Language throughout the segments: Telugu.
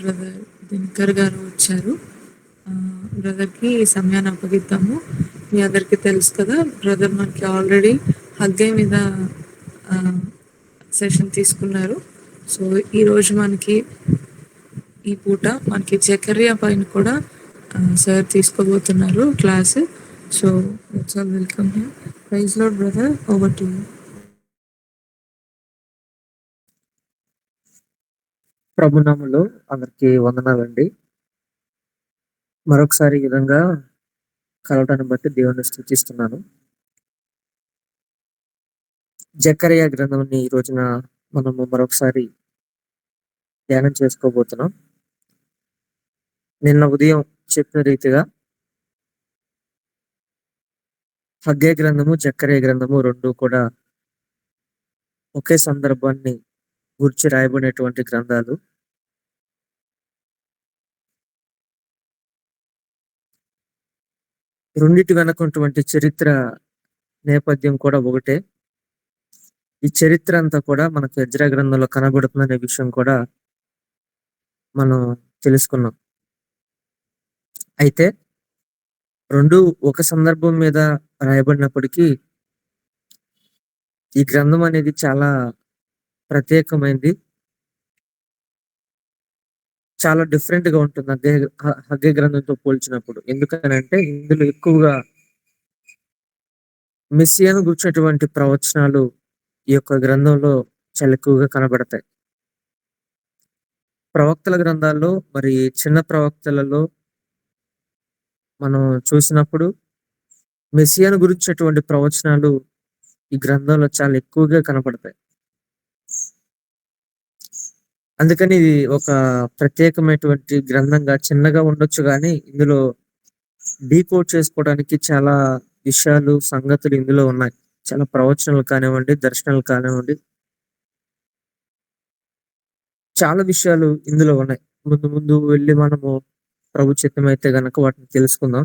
బ్రదర్ దినకర్ గారు వచ్చారు. బ్రదర్‌కి ఈ సమయాన్ని అప్పగిద్దాము. మీ అందరికీ తెలుసు కదా! బ్రదర్ మనకి ఆల్రెడీ హగ్గై మీద సెషన్ తీసుకున్నారు. సో, ఈరోజు మనకి ఈ పూట మనకి జకర్యా పైన కూడా సార్ తీసుకోబోతున్నారు class. So, let's all welcome him. Praise Lord brother, over to you. ప్రభునామంలో అందరికి వందనాలండి. మరొకసారి ఈ విధంగా కలవటాన్ని బట్టి దేవుని స్తుతిస్తున్నాను. జకర్యా గ్రంథంని ఈ రోజున మనము మరొకసారి ధ్యానం చేసుకోబోతున్నాం. నిన్న ఉదయం చెప్పిన రీతిగా హగ్గై గ్రంథము, జకర్యా గ్రంథము రెండు కూడా ఒకే సందర్భాన్ని గురించి రాయబడినటువంటి గ్రంథాలు. రెండిటి వెనకటువంటి చరిత్ర నేపథ్యం కూడా ఒకటే. ఈ చరిత్ర అంతా కూడా మనకు ఎజ్రా గ్రంథంలో కనబడుతుందనే విషయం కూడా మనం తెలుసుకున్నాం. అయితే రెండు ఒక సందర్భం మీద రాయబడినప్పటికీ ఈ గ్రంథం అనేది చాలా ప్రత్యేకమైంది, చాలా డిఫరెంట్ గా ఉంటుంది హగ్గై గ్రంథంతో పోల్చినప్పుడు. ఎందుకనంటే ఇందులో ఎక్కువగా మెస్సియాను గుర్చినటువంటి ప్రవచనాలు ఈ యొక్క గ్రంథంలో చాలా ఎక్కువగా కనబడతాయి. ప్రవక్తల గ్రంథాల్లో మరి చిన్న ప్రవక్తలలో మనం చూసినప్పుడు మెస్సియాను గురించినటువంటి ప్రవచనాలు ఈ గ్రంథంలో చాలా ఎక్కువగా కనపడతాయి. అందుకని ఇది ఒక ప్రత్యేకమైనటువంటి గ్రంథంగా చిన్నగా ఉండొచ్చు, కానీ ఇందులో డీకోడ్ చేసుకోవడానికి చాలా విషయాలు, సంగతులు ఇందులో ఉన్నాయి. చాలా ప్రవచనాలు కానివ్వండి, దర్శనాలు కానివ్వండి, చాలా విషయాలు ఇందులో ఉన్నాయి. ముందు ముందు వెళ్ళి మనము ప్రభు చిత్తమైతే గనక వాటిని తెలుసుకుందాం.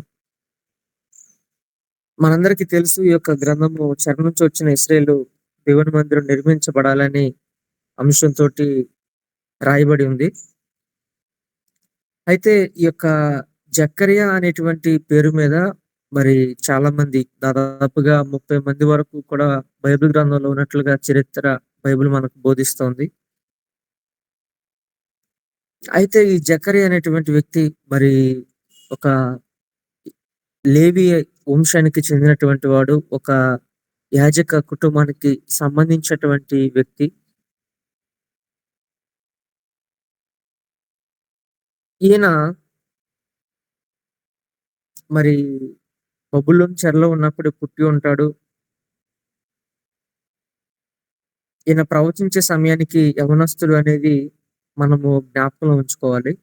మనందరికీ తెలుసు, ఈ యొక్క గ్రంథము చెర నుంచి వచ్చిన ఇశ్రాయేలు దేవుని మందిరం నిర్మించబడాలని అంశంతో రాయబడి ఉంది. అయితే ఈ యొక్క జకర్యా అనేటువంటి పేరు మీద మరి చాలా మంది, దాదాపుగా 30 మంది వరకు కూడా బైబిల్ గ్రంథంలో ఉన్నట్లుగా చరిత్ర బైబిల్ మనకు బోధిస్తోంది. అయితే ఈ జకర్యా అనేటువంటి వ్యక్తి మరి ఒక లేవి వంశానికి చెందినటువంటి వాడు, ఒక యాజక కుటుంబానికి సంబంధించినటువంటి వ్యక్తి. ఈయన మరి బబులోను చెరలో ఉన్నప్పుడు పుట్టి ఉంటాడు. ఈయన ప్రవచించే సమయానికి యవనస్తుడు అనేది మనము జ్ఞాపకంలో ఉంచుకోవాలి.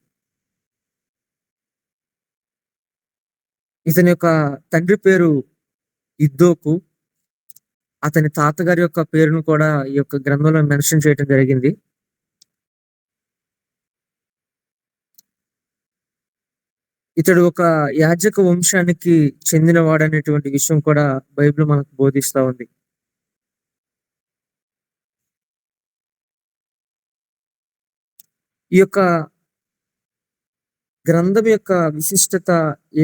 ఇతని యొక్క తండ్రి పేరు ఇద్దోకు. అతని తాతగారి యొక్క పేరును కూడా ఈ యొక్క గ్రంథంలో మెన్షన్ చేయడం జరిగింది. ఇతడు ఒక యాజక వంశానికి చెందినవాడు అనేటువంటి విషయం కూడా బైబిల్ మనకు బోధిస్తా ఉంది. ఈ యొక్క గ్రంథం యొక్క విశిష్టత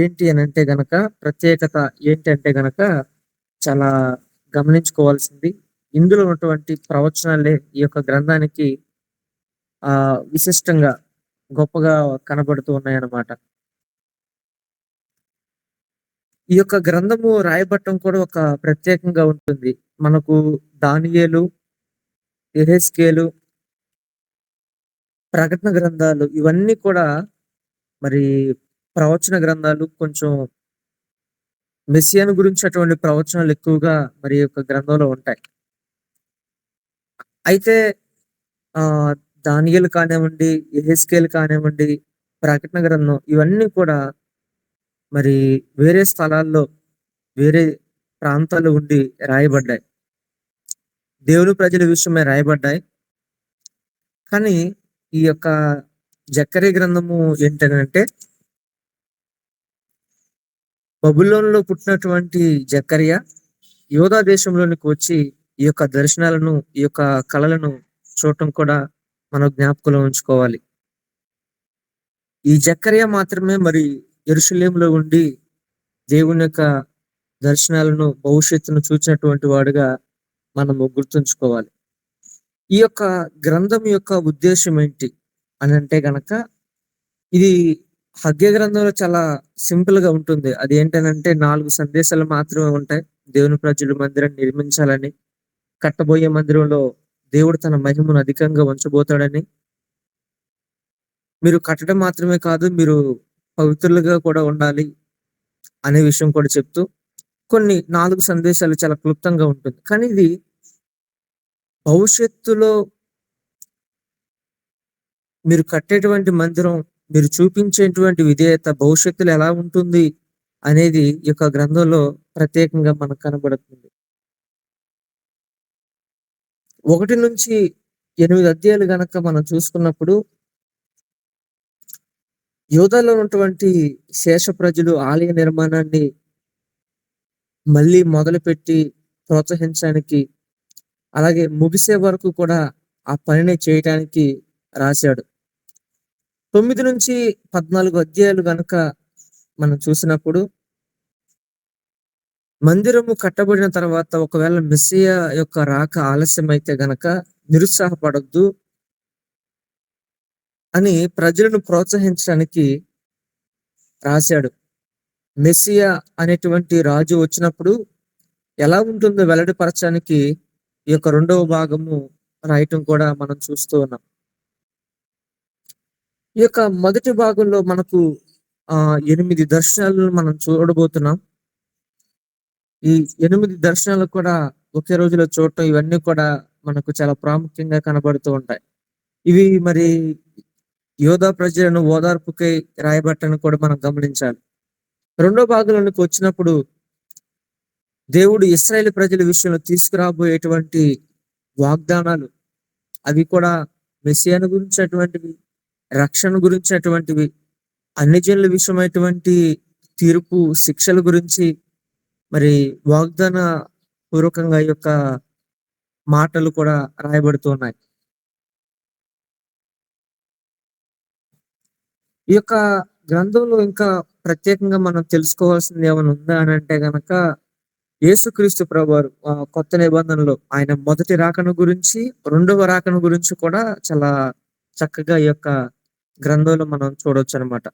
ఏంటి అని అంటే గనక, ప్రత్యేకత ఏంటి అంటే గనక చాలా గమనించుకోవాల్సింది. ఇందులో ఉన్నటువంటి ప్రవచనాలే ఈ యొక్క గ్రంథానికి విశిష్టంగా గొప్పగా కనబడుతూ ఉన్నాయన్నమాట. ఈ యొక్క గ్రంథము రాయబట్టం కూడా ఒక ప్రత్యేకంగా ఉంటుంది. మనకు దానియేలు, యెహెజ్కేలు, ప్రకటన గ్రంథాలు ఇవన్నీ కూడా మరి ప్రవచన గ్రంథాలు. కొంచెం మెస్సియాను గురించినటువంటి ప్రవచనాలు ఎక్కువగా మరి యొక్క గ్రంథంలో ఉంటాయి. అయితే దానియేలు కానివ్వండి, యెహెజ్కేలు కానివ్వండి, ప్రకటన గ్రంథం ఇవన్నీ కూడా మరి వేరే స్థలాల్లో, వేరే ప్రాంతాలు ఉండి రాయబడ్డాయి. దేవుని ప్రజల విషయమే రాయబడ్డాయి. కానీ ఈ యొక్క జకర్యా గ్రంథము ఏంటంటే, బబులోనులో పుట్టినటువంటి జకర్యా యోధా దేశంలోనికి వచ్చి ఈ యొక్క దర్శనాలను, ఈ యొక్క కళలను చూడటం కూడా మనం జ్ఞాపకంలో ఉంచుకోవాలి. ఈ జకర్యా మాత్రమే మరి యెరూషలేములో ఉండి దేవుని యొక్క దర్శనాలను, భవిష్యత్తును చూచినటువంటి వాడుగా మనము గుర్తుంచుకోవాలి. ఈ యొక్క గ్రంథం యొక్క ఉద్దేశం ఏంటి అని అంటే గనక, ఇది హగ్గై గ్రంథంలో చాలా సింపుల్ గా ఉంటుంది. అది ఏంటనంటే 4 సందేశాలు మాత్రమే ఉంటాయి. దేవుని ప్రజలు మందిరాన్ని నిర్మించాలని, కట్టబోయే మందిరంలో దేవుడు తన మహిమను అధికంగా ఉంచబోతాడని, మీరు కట్టడం మాత్రమే కాదు, మీరు పవిత్రులుగా కూడా ఉండాలి అనే విషయం కూడా చెప్తూ కొన్ని 4 సందేశాలు చాలా క్లుప్తంగా ఉంటుంది. కానీ ఇది భవిష్యత్తులో మీరు కట్టేటువంటి మందిరం, మీరు చూపించేటువంటి విధేయత భవిష్యత్తులో ఎలా ఉంటుంది అనేది ఈ యొక్క గ్రంథంలో ప్రత్యేకంగా మనకు కనబడుతుంది. 1-8 అధ్యాయాలు గనక మనం చూసుకున్నప్పుడు, యూదాలో ఉన్నటువంటి శేష ప్రజలు ఆలయ నిర్మాణాన్ని మళ్ళీ మొదలుపెట్టి ప్రోత్సహించడానికి, అలాగే ముగిసే వరకు కూడా ఆ పనిని చేయటానికి రాశాడు. 9-14 అధ్యాయాలు గనక మనం చూసినప్పుడు, మందిరము కట్టబడిన తర్వాత ఒకవేళ మెస్సియా యొక్క రాక ఆలస్యమైతే గనక నిరుత్సాహపడొద్దు అని ప్రజలను ప్రోత్సహించడానికి రాశాడు. మెస్సియా అనేటువంటి రాజు వచ్చినప్పుడు ఎలా ఉంటుందో వెల్లడిపరచడానికి ఈ యొక్క 2వ భాగము రాయటం కూడా మనం చూస్తూ ఉన్నాం. ఈ యొక్క మొదటి భాగంలో మనకు 8 దర్శనాలను మనం చూడబోతున్నాం. ఈ 8 దర్శనాలు కూడా ఒకే రోజులో చూడటం, ఇవన్నీ కూడా మనకు చాలా ప్రాముఖ్యంగా కనబడుతూ ఉంటాయి. ఇవి మరి యోధా ప్రజలను ఓదార్పుకై రాయబట్టని కూడా మనం గమనించాలి. 2వ భాగంలోనికి వచ్చినప్పుడు, దేవుడు ఇశ్రాయేలు ప్రజల విషయంలో తీసుకురాబోయేటువంటి వాగ్దానాలు, అవి కూడా మెస్సియాను గురించినటువంటివి, రక్షణ గురించినటువంటివి, అన్ని జనుల విషయమైనటువంటి తీర్పు, శిక్షల గురించి మరి వాగ్దాన పూర్వకంగా ఈ యొక్క మాటలు కూడా రాయబడుతూ ఉన్నాయి. ఈ యొక్క గ్రంథంలో ఇంకా ప్రత్యేకంగా మనం తెలుసుకోవాల్సింది ఏమైనా ఉందా అని అంటే గనక, యేసుక్రీస్తు ప్రభువారు కొత్త నిబంధనలో ఆయన మొదటి రాకను గురించి, 2వ రాకను గురించి కూడా చాలా చక్కగా ఈ యొక్క గ్రంథంలో మనం చూడొచ్చు అనమాట.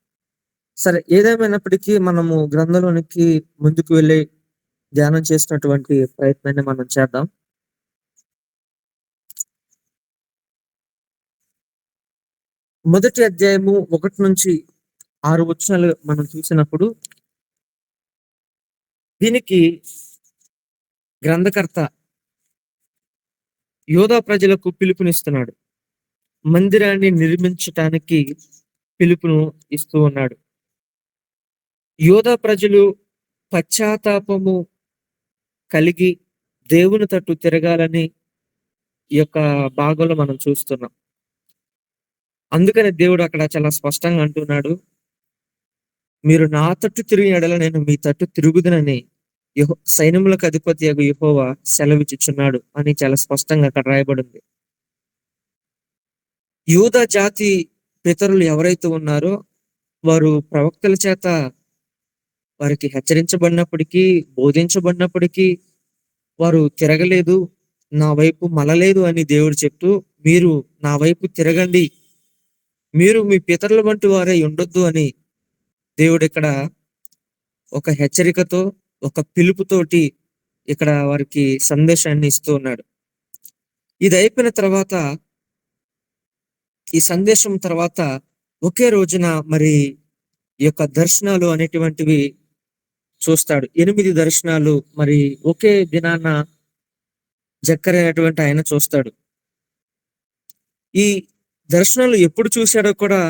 సరే, ఏదేమైనప్పటికీ మనము గ్రంథంలోనికి ముందుకు వెళ్ళి ధ్యానం చేసినటువంటి ప్రయత్నాన్ని మనం చేద్దాం. మొదటి అధ్యాయము 1-6 వచనాలు మనం చూసినప్పుడు, దీనికి గ్రంథకర్త యోధా ప్రజలకు పిలుపునిస్తున్నాడు. మందిరాన్ని నిర్మించటానికి పిలుపును ఇస్తూ ఉన్నాడు. యోధా ప్రజలు పశ్చాత్తాపము కలిగి దేవుని తట్టు తిరగాలని ఈ యొక్క భాగంలో మనం చూస్తున్నాం. అందుకని దేవుడు అక్కడ చాలా స్పష్టంగా అంటున్నాడు, మీరు నా తట్టు తిరిగిన యెడల నేను మీ తట్టు తిరుగుదునని సైన్యములకు అధిపతి యెహోవా సెలవిచ్చుచున్నాడు అని చాలా స్పష్టంగా అక్కడ రాయబడింది. యూదా జాతి పితరులు ఎవరైతే ఉన్నారో వారు ప్రవక్తల చేత వారికి హెచ్చరించబడినప్పటికీ, బోధించబడినప్పటికీ వారు తిరగలేదు, నా వైపు మలలేదు అని దేవుడు చెప్తూ, మీరు నా వైపు తిరగండి, మీరు మీ పితరుల వంటి వారే ఉండొద్దు అని దేవుడు ఇక్కడ ఒక హెచ్చరికతో, ఒక పిలుపుతోటి ఇక్కడ వారికి సందేశాన్ని ఇస్తూ ఉన్నాడు. ఇది అయిపోయిన తర్వాత, ఈ సందేశం తర్వాత ఒకే రోజున మరి ఈ యొక్క దర్శనాలు అనేటువంటివి చూస్తాడు. 8 దర్శనాలు మరి ఒకే దినాన జకర్యా అనేటువంటి ఆయన చూస్తాడు. ఈ దర్శనాలు ఎప్పుడు చూశాడో కూడా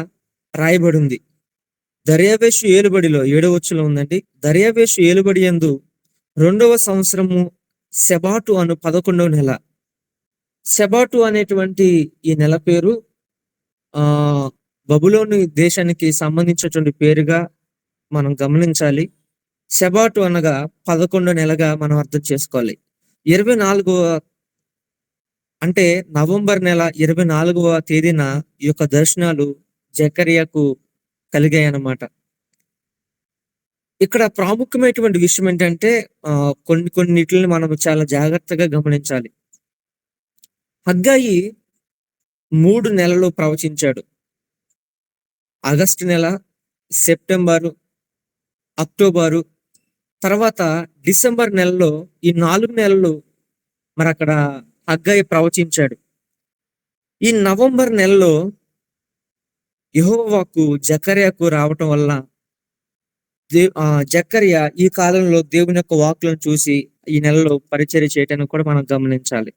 రాయబడింది. దర్యావేషు ఏలుబడిలో 7వ వచనంలో ఉందండి. దర్యావేషు ఏలుబడి యందు 2వ సంవత్సరము సెబాటు అను 11వ నెల. సెబాటు అనేటువంటి ఈ నెల పేరు బబులోని దేశానికి సంబంధించినటువంటి పేరుగా మనం గమనించాలి. సెబాటు అనగా 11వ నెలగా మనం అర్థం చేసుకోవాలి. 24వ అంటే నవంబర్ నెల 24వ తేదీన ఈ యొక్క దర్శనాలు జకర్యాకు కలిగాయి అన్నమాట. ఇక్కడ ప్రాముఖ్యమైనటువంటి విషయం ఏంటంటే కొన్నిటిని మనం చాలా జాగ్రత్తగా గమనించాలి. హగ్గాయి 3 నెలలు ప్రవచించాడు. ఆగస్టు నెల, సెప్టెంబరు, అక్టోబరు, తర్వాత డిసెంబర్ నెలలో ఈ 4 నెలలు మరక్కడ హగ్గాయి ప్రవచించాడు. ఈ నవంబర్ నెలలో యెహోవా వాక్కు జకర్యాకు రావటం వల్ల జకర్యా ఈ కాలంలో దేవుని యొక్క వాక్కులను చూసి ఈ నెలలో పరిచర్య చేయటాన్ని కూడా మనం గమనించాలి.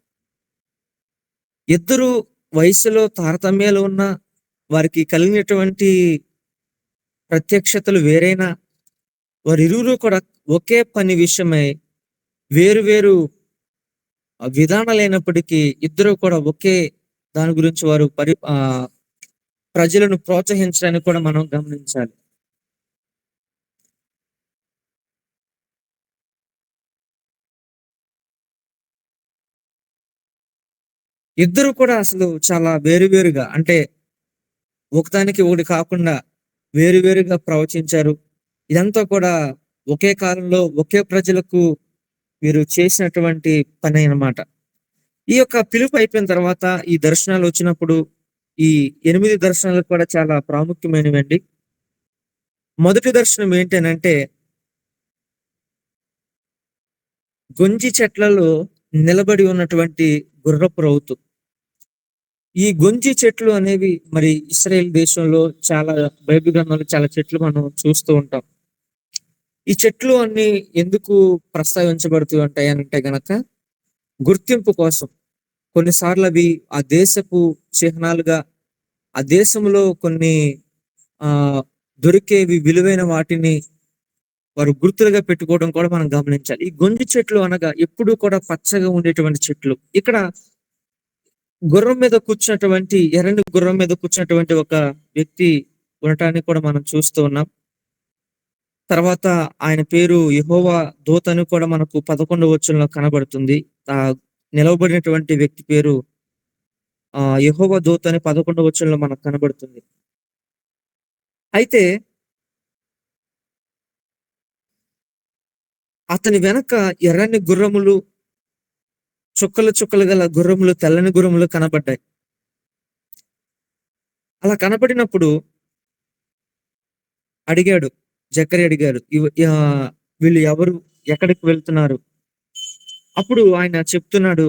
ఇద్దరు వయసులో తారతమ్యాలు ఉన్న వారికి కలిగినటువంటి ప్రత్యక్షతలు వేరైనా వారిరువురు కూడా ఒకే పని విషయమై వేరు వేరు విధానాలైనప్పటికీ ఇద్దరు కూడా ఒకే దాని గురించి వారు ప్రజలను ప్రోత్సహించడానికి కూడా మనం గమనించాలి. ఇద్దరు కూడా అసలు చాలా వేరువేరుగా, అంటే ఒకదానికి ఒకటి కాకుండా వేరువేరుగా ప్రవచించారు. ఇదంతా కూడా ఒకే కాలంలో ఒకే ప్రజలకు వీరు చేసినటువంటి పని అన్నమాట. ఈ యొక్క పిలుపు అయిపోయిన తర్వాత ఈ దర్శనాలు వచ్చినప్పుడు ఈ 8 దర్శనాలు కూడా చాలా ప్రాముఖ్యమైనవండి. మొదటి దర్శనం ఏంటనంటే గొంజి చెట్లలో నిలబడి ఉన్నటువంటి గుర్రపు రౌతు. ఈ గొంజి చెట్లు అనేవి మరి ఇశ్రాయేల్ దేశంలో చాలా బైబిల్ గ్రంథంలో చాలా చెట్లు మనం చూస్తూ ఉంటాం. ఈ చెట్లు అన్ని ఎందుకు ప్రస్తావించబడుతూ ఉంటాయి అని అంటే గనక గుర్తింపు కోసం. కొన్నిసార్లు అవి ఆ దేశపు చిహ్నాలుగా, ఆ దేశంలో కొన్ని ఆ దొరికేవి విలువైన వాటిని వారు గుర్తులుగా పెట్టుకోవడం కూడా మనం గమనించాలి. ఈ గొంజి చెట్లు అనగా ఎప్పుడూ కూడా పచ్చగా ఉండేటువంటి చెట్లు. ఇక్కడ గుర్రం మీద కూర్చున్నటువంటి ఎర్రని గుర్రం మీద కూర్చున్నటువంటి ఒక వ్యక్తి ఉండటాన్ని కూడా మనం చూస్తూ ఉన్నాం. తర్వాత ఆయన పేరు యెహోవా దూత అని కూడా మనకు 11వ వచనంలో కనబడుతుంది. ఆ నిలవబడినటువంటి వ్యక్తి పేరు యెహోవా దూత అని 11వ వచనంలో మనకు కనబడుతుంది. అయితే అతని వెనక ఎర్రని గుర్రములు, చుక్కలు చుక్కలు గల గుర్రములు, తెల్లని గుర్రములు కనబడ్డాయి. అలా కనబడినప్పుడు జకర్యా అడిగాడు, వీళ్ళు ఎవరు, ఎక్కడికి వెళ్తున్నారు? అప్పుడు ఆయన చెప్తున్నాడు,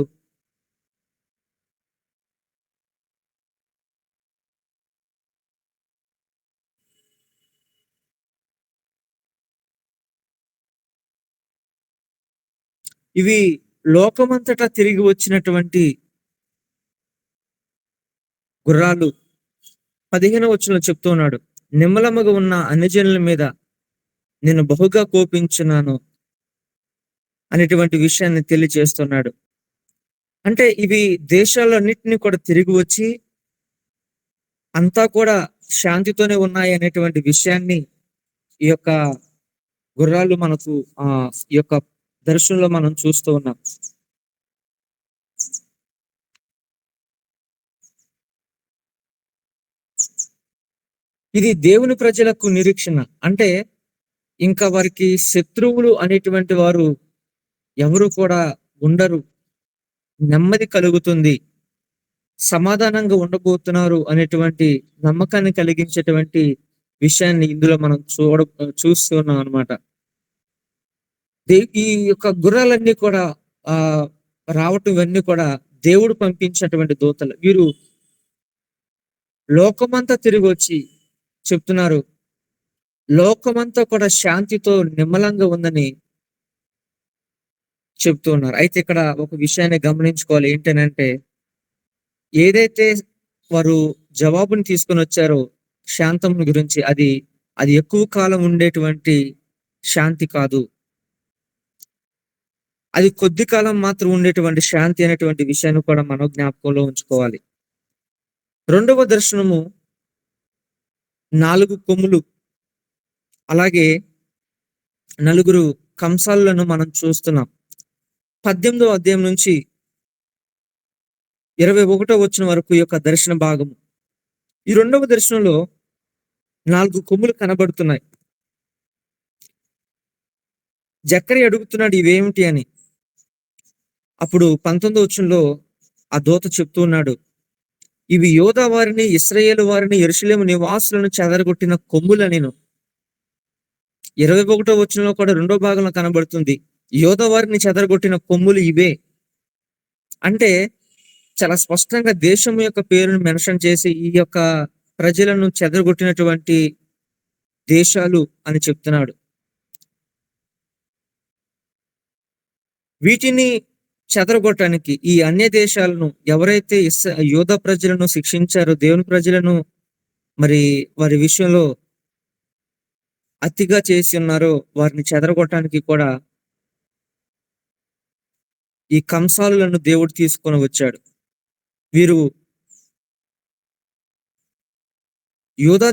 ఇవి లోకమంతటా తిరిగి వచ్చినటువంటి గుర్రాలు. 15వ వచనంలో చెప్తున్నాడు, నిమ్మలముగా ఉన్న అన్యజనుల మీద నేను బహుగా కోపించున్నాను అనేటువంటి విషయాన్ని తెలియజేస్తున్నాడు. అంటే ఇవి దేశాలన్నిటిని కూడా తిరిగి వచ్చి అంతా కూడా శాంతితోనే ఉన్నాయి అనేటువంటి విషయాన్ని ఈ యొక్క గుర్రాలు మనకు ఈ యొక్క దర్శనంలో మనం చూస్తూ ఉన్నాం. ఇది దేవుని ప్రజలకు నిరీక్షణ. అంటే ఇంకా వారికి శత్రువులు అనేటువంటి వారు ఎవరు కూడా ఉండరు, నెమ్మది కలుగుతుంది, సమాధానంగా ఉండబోతున్నారు అనేటువంటి నమ్మకాన్ని కలిగించేటువంటి విషయాన్ని ఇందులో మనం చూస్తున్నాం అనమాట. ఈ యొక్క గుర్రాలన్నీ కూడా రావటం ఇవన్నీ కూడా దేవుడు పంపించినటువంటి దూతలు. వీరు లోకమంతా తిరిగి వచ్చి చెప్తున్నారు, లోకమంతా కూడా శాంతితో నిమ్మలంగా ఉందని చెప్తూ ఉన్నారు. అయితే ఇక్కడ ఒక విషయాన్ని గమనించుకోవాలి. ఏంటనంటే ఏదైతే వారు జవాబుని తీసుకొని వచ్చారో శాంతం గురించి, అది ఎక్కువ కాలం ఉండేటువంటి శాంతి కాదు, అది కొద్ది కాలం మాత్రం ఉండేటువంటి శాంతి అనేటువంటి విషయాన్ని కూడా మనం జ్ఞాపకంలో ఉంచుకోవాలి. రెండవ దర్శనము 4 కొమ్ములు, అలాగే 4 కంసాలను మనం చూస్తున్నాం. 18వ అధ్యాయం నుంచి 21వ వచనం వరకు ఈ యొక్క దర్శన భాగము. ఈ రెండవ దర్శనంలో 4 కొమ్ములు కనబడుతున్నాయి. జక్కయ్య అడుగుతున్నాడు ఇవేమిటి అని. అప్పుడు 19వ వచనంలో ఆ దూత చెప్తూ ఉన్నాడు, ఇవి యోధా వారిని, ఇశ్రాయేలు వారిని, యెరూషలేము నివాసులను చెదరగొట్టిన కొమ్ములనెను. 21వ వచనంలో కూడా రెండో భాగంలో కనబడుతుంది, యోధా వారిని చెదరగొట్టిన కొమ్ములు ఇవే. అంటే చాలా స్పష్టంగా దేశం యొక్క పేరును మెన్షన్ చేసి ఈ యొక్క ప్రజలను చెదరగొట్టినటువంటి దేశాలు అని చెప్తున్నాడు. వీటిని చెదరగొట్టడానికి ఈ అన్య దేశాలను ఎవరైతే యోధా ప్రజలను శిక్షించారో, దేవుని ప్రజలను మరి వారి విషయంలో అతిగా చేసి ఉన్నారో వారిని చెదరగొట్టడానికి కూడా ఈ కంసాలులను దేవుడు తీసుకొని వచ్చాడు. వీరు యోధా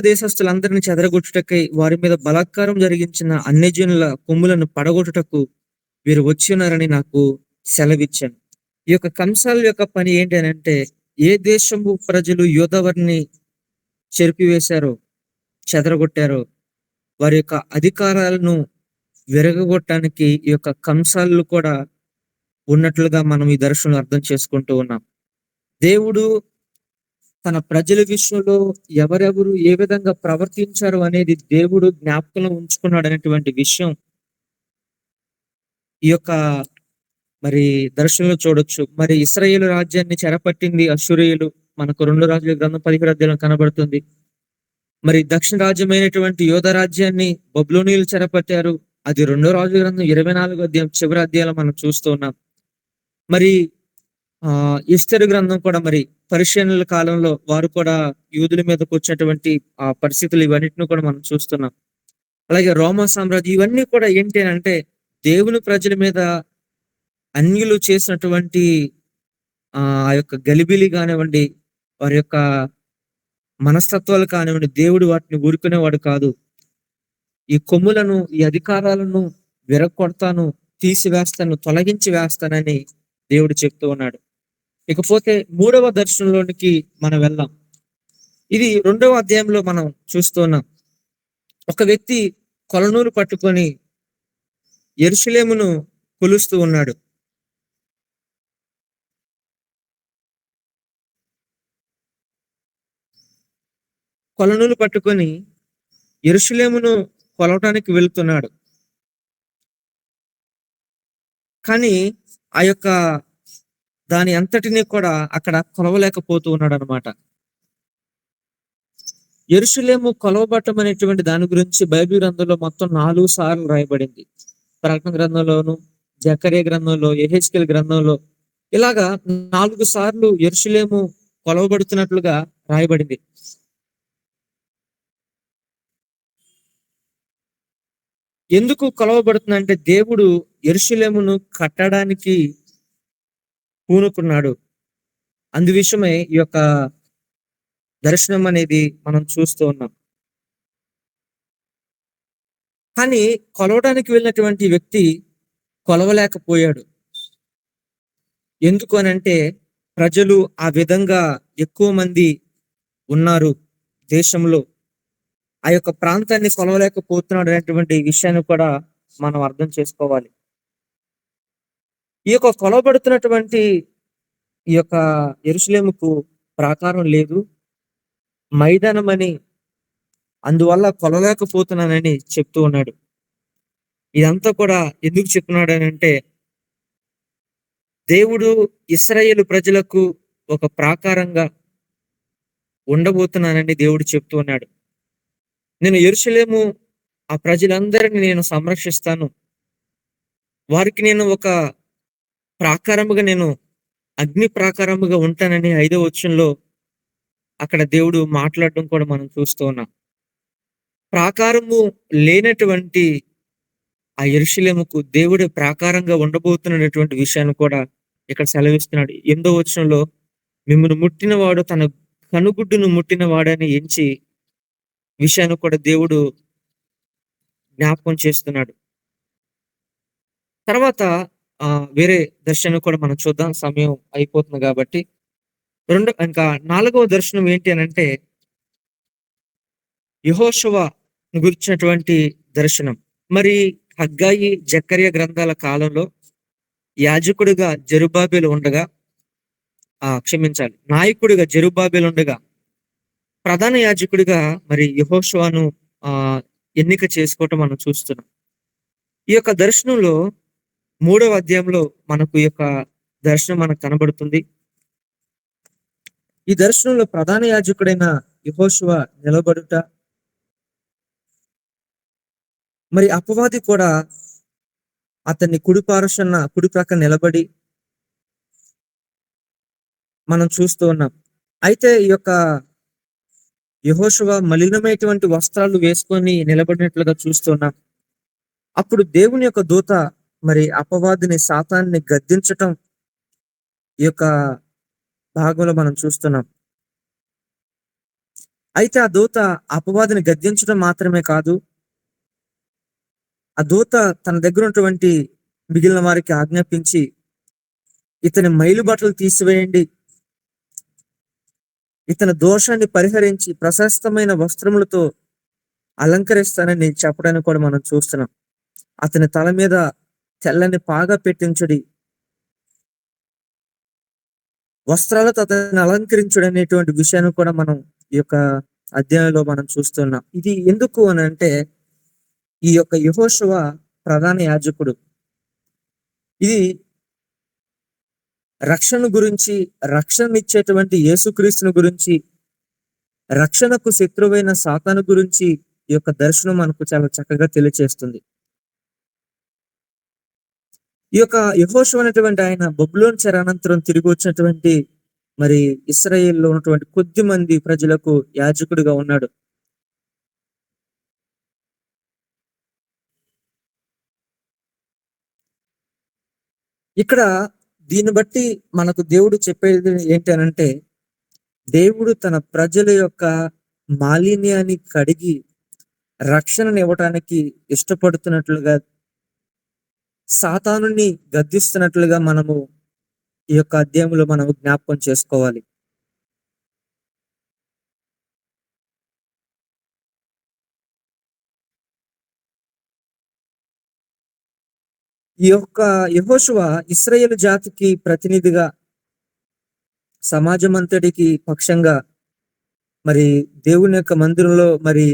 దేశస్తులందరినీ చెదరగొట్టుటకై వారి మీద బలాత్కారం జరిగించిన అన్యజనుల కొమ్ములను పడగొట్టుటకు వీరు వచ్చి ఉన్నారని నాకు సెలవిచ్చాను. ఈ యొక్క కంసాల యొక్క పని ఏంటి అని అంటే, ఏ దేశము ప్రజలు యోధవారిని చెరిపివేశారో, చెదరగొట్టారో వారి యొక్క అధికారాలను విరగగొట్టడానికి ఈ యొక్క కంసాలు కూడా ఉన్నట్లుగా మనం ఈ దర్శనం అర్థం చేసుకుంటూ ఉన్నాం. దేవుడు తన ప్రజల విషయంలో ఎవరెవరు ఏ విధంగా ప్రవర్తించారు అనేది దేవుడు జ్ఞాపకంలో ఉంచుకున్నాడు అనేటువంటి విషయం ఈ యొక్క మరి దర్శనంలో చూడొచ్చు. మరి ఇశ్రాయేలు రాజ్యాన్ని చెరపట్టింది అష్షూరీయులు. మనకు 2 రాజుల గ్రంథం 17వ అధ్యాయంలో కనబడుతుంది. మరి దక్షిణ రాజ్యమైనటువంటి యోధా రాజ్యాన్ని బబులోనీయులు చెరపట్టారు. అది 2 రాజుల గ్రంథం 24వ అధ్యాయం చివరి అధ్యాయంలో మనం చూస్తూ ఉన్నాం. మరి ఎస్తేరు గ్రంథం కూడా మరి పర్షియన్ల కాలంలో వారు కూడా యూదుల మీదకు వచ్చినటువంటి ఆ పరిస్థితులు ఇవన్నిటిని కూడా మనం చూస్తున్నాం. అలాగే రోమా సామ్రాజ్యం ఇవన్నీ కూడా ఏంటి అంటే దేవుని ప్రజల మీద అన్యులు చేసినటువంటి ఆ యొక్క గలిబిలి కానివ్వండి, వారి యొక్క మనస్తత్వాలు కానివ్వండి, దేవుడు వాటిని ఊరుకునేవాడు కాదు. ఈ కొమ్ములను, ఈ అధికారాలను విరగొడతాను, తీసివేస్తాను, తొలగించి వేస్తానని దేవుడు చెప్తూ ఉన్నాడు. ఇకపోతే 3వ దర్శనంలోనికి మనం వెళ్దాం. ఇది 2వ అధ్యాయంలో మనం చూస్తూ ఉన్నాం. ఒక వ్యక్తి కొలనూలు పట్టుకొని యెరూషలేమును కొలుస్తూ ఉన్నాడు. కొలనూలు పట్టుకొని యెరూషలేమును కొలవటానికి వెళ్తున్నాడు. కానీ ఆ యొక్క దాని అంతటినీ కూడా అక్కడ కొలవలేకపోతూ ఉన్నాడు అనమాట. యెరూషలేము కొలవబట్టం అనేటువంటి దాని గురించి బైబిల్ గ్రంథంలో మొత్తం 4 సార్లు రాయబడింది. ప్రకటన గ్రంథంలోను, జకర్యా గ్రంథంలో, యెహెజ్కేలు గ్రంథంలో ఇలాగా 4 సార్లు యెరూషలేము కొలవబడుతున్నట్లుగా రాయబడింది. ఎందుకు కొలవబడుతుందంటే దేవుడు యెరూషలేమును కట్టడానికి పూనుకున్నాడు. అందు విషయమై ఈ యొక్క దర్శనం అనేది మనం చూస్తూ ఉన్నాం. కానీ కొలవడానికి వెళ్ళినటువంటి వ్యక్తి కొలవలేకపోయాడు. ఎందుకు అనంటే ప్రజలు ఆ విధంగా ఎక్కువ మంది ఉన్నారు దేశంలో. ఆ యొక్క ప్రాంతాన్ని కొలవలేకపోతున్నాడు అనేటువంటి విషయాన్ని కూడా మనం అర్థం చేసుకోవాలి. ఈ యొక్క కొలవబడుతున్నటువంటి ఈ యొక్క యెరూషలేముకు ప్రాకారం లేదు, మైదానం అని, అందువల్ల కొలలేకపోతున్నానని చెప్తూ ఉన్నాడు. ఇదంతా కూడా ఎందుకు చెప్తున్నాడు అని అంటే, దేవుడు ఇశ్రాయేలు ప్రజలకు ఒక ప్రాకారంగా ఉండబోతున్నానని దేవుడు చెప్తూ ఉన్నాడు. నేను యెరూషలేము ఆ ప్రజలందరినీ నేను సంరక్షిస్తాను, వారికి నేను ఒక ప్రాకారముగా, నేను అగ్ని ప్రాకారముగా ఉంటానని 5వ వచనంలో అక్కడ దేవుడు మాట్లాడడం కూడా మనం చూస్తూ ఉన్నాం. ప్రాకారము లేనటువంటి ఆ యెరూషలేముకు దేవుడు ప్రాకారంగా ఉండబోతున్నటువంటి విషయాన్ని కూడా ఇక్కడ సెలవిస్తున్నాడు. 8వ వచనంలో మిమ్మల్ని ముట్టినవాడు తన కనుగుడ్డును ముట్టిన వాడని ఎంచి విషయాన్ని కూడా దేవుడు జ్ఞాపకం చేస్తున్నాడు. తర్వాత వేరే దర్శనం కూడా మనం చూద్దాం, సమయం అయిపోతుంది కాబట్టి. ఇంకా 4వ దర్శనం ఏంటి అని అంటే, యెహోషువ గురించినటువంటి దర్శనం. మరి హగ్గాయి, జకర్యా గ్రంథాల కాలంలో యాజకుడిగా జెరుబ్బాబెలు ఉండగా, క్షమించాలి, నాయకుడిగా జెరుబ్బాబెలు ఉండగా, ప్రధాన యాజకుడిగా మరి యెహోషువను ఎన్నిక చేసుకోవటం మనం చూస్తున్నాం. ఈ యొక్క దర్శనంలో 3వ అధ్యాయంలో మనకు ఈ యొక్క దర్శనం మనకు కనబడుతుంది. ఈ దర్శనంలో ప్రధాన యాజకుడైన యెహోషువ నిలబడుట, మరి అపవాది కూడా అతన్ని కుడి ప్రక్క నిలబడి మనం చూస్తూ ఉన్నాం. అయితే ఈ యొక్క యెహోషువ మలినమైనటువంటి వస్త్రాలు వేసుకొని నిలబడినట్లుగా చూస్తున్నాం. అప్పుడు దేవుని యొక్క దూత మరి అపవాదిని, సాతాన్ని గద్దించటం ఈ యొక్క భాగంలో మనం చూస్తున్నాం. అయితే ఆ దూత అపవాదిని గద్దించడం మాత్రమే కాదు, ఆ దూత తన దగ్గర ఉన్నటువంటి మిగిలిన వారికి ఆజ్ఞాపించి, ఇతని మైలు బట్టలు తీసివేయండి, ఇతని దోషాన్ని పరిహరించి ప్రశస్తమైన వస్త్రములతో అలంకరిస్తానని చెప్పడానికి కూడా మనం చూస్తున్నాం. అతని తల మీద తెల్లని పాగా పెట్టించుడి, వస్త్రాలతో అతన్ని అలంకరించుడు అనేటువంటి విషయాన్ని కూడా మనం ఈ యొక్క అధ్యాయంలో మనం చూస్తున్నాం. ఇది ఎందుకు అని అంటే, ఈ యొక్క యెహోషువ ప్రధాన యాజకుడు. ఇది రక్షణ గురించి, రక్షణ ఇచ్చేటువంటి యేసుక్రీస్తుని గురించి, రక్షణకు శత్రువైన సాతాను గురించి ఈ యొక్క దర్శనం మనకు చాలా చక్కగా తెలియచేస్తుంది. ఈ యొక్క యెహోషువ అనేటువంటి ఆయన బబులోను చెరనంతరం తిరిగి వచ్చినటువంటి మరి ఇశ్రాయేలులో ఉన్నటువంటి కొద్ది మంది ప్రజలకు యాజకుడిగా ఉన్నాడు. ఇక్కడ దీన్ని బట్టి మనకు దేవుడు చెప్పేది ఏంటి అనంటే, దేవుడు తన ప్రజల యొక్క మాలిన్యాన్ని కడిగి రక్షణను ఇవ్వటానికి ఇష్టపడుతున్నట్లుగా, సాతానుని గద్దిస్తున్నట్లుగా మనము ఈ యొక్క అధ్యాయంలో మనం జ్ఞాపకం చేసుకోవాలి. ఈ యొక్క యెహోషువ ఇశ్రాయేలు జాతికి ప్రతినిధిగా, సమాజం అంతటికి పక్షంగా మరి దేవుని యొక్క మందిరంలో మరి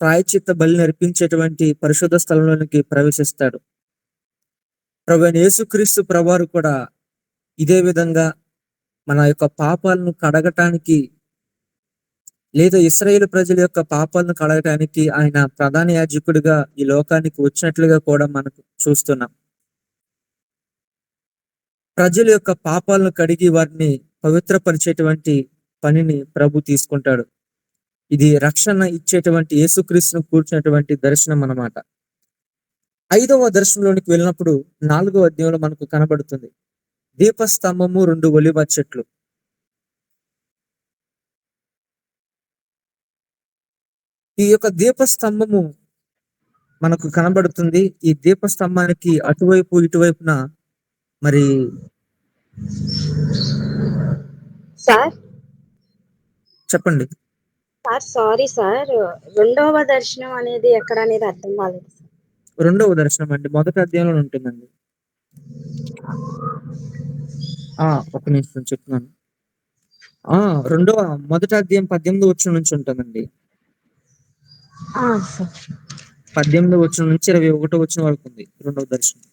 ప్రాయశ్చిత్త బలిని అర్పించేటువంటి పరిశుద్ధ స్థలంలోనికి ప్రవేశిస్తాడు. ప్రభువైన యేసుక్రీస్తు ప్రభువారు కూడా ఇదే విధంగా మన యొక్క పాపాలను కడగటానికి, లేదా ఇశ్రాయేలు ప్రజల యొక్క పాపాలను కడగటానికి ఆయన ప్రధాన యాజకుడిగా ఈ లోకానికి వచ్చినట్లుగా కూడా మనకు చూస్తున్నాం. ప్రజల యొక్క పాపాలను కడిగి వారిని పవిత్రపరిచేటువంటి పనిని ప్రభు తీసుకుంటాడు. ఇది రక్షణ ఇచ్చేటువంటి యేసుక్రీస్తును కూర్చున్నటువంటి దర్శనం అన్నమాట. 5వ దర్శనంలోనికి వెళ్ళినప్పుడు 4వ అధ్యాయంలో మనకు కనబడుతుంది దీపస్తంభము, 2 ఒలీవ చెట్లు. ఈ యొక్క దీపస్తంభము మనకు కనబడుతుంది. ఈ దీపస్తంభానికి అటువైపు ఇటువైపున మరి సార్ చెప్పండి. సారీ సార్, రెండవ దర్శనం అనేది ఎక్కడ అనేది అర్థం కాలేదు సార్. 2వ దర్శనం అండి, మొదటి అధ్యాయంలో ఉంటుందండి. ఒక నిమిషం చెప్తున్నాను. మొదటి అధ్యాయం 18వ వచనం నుంచి ఉంటుందండి. సార్ 18వ వచనం నుంచి 21వ వచనం వరకు ఉంది 2వ దర్శనం.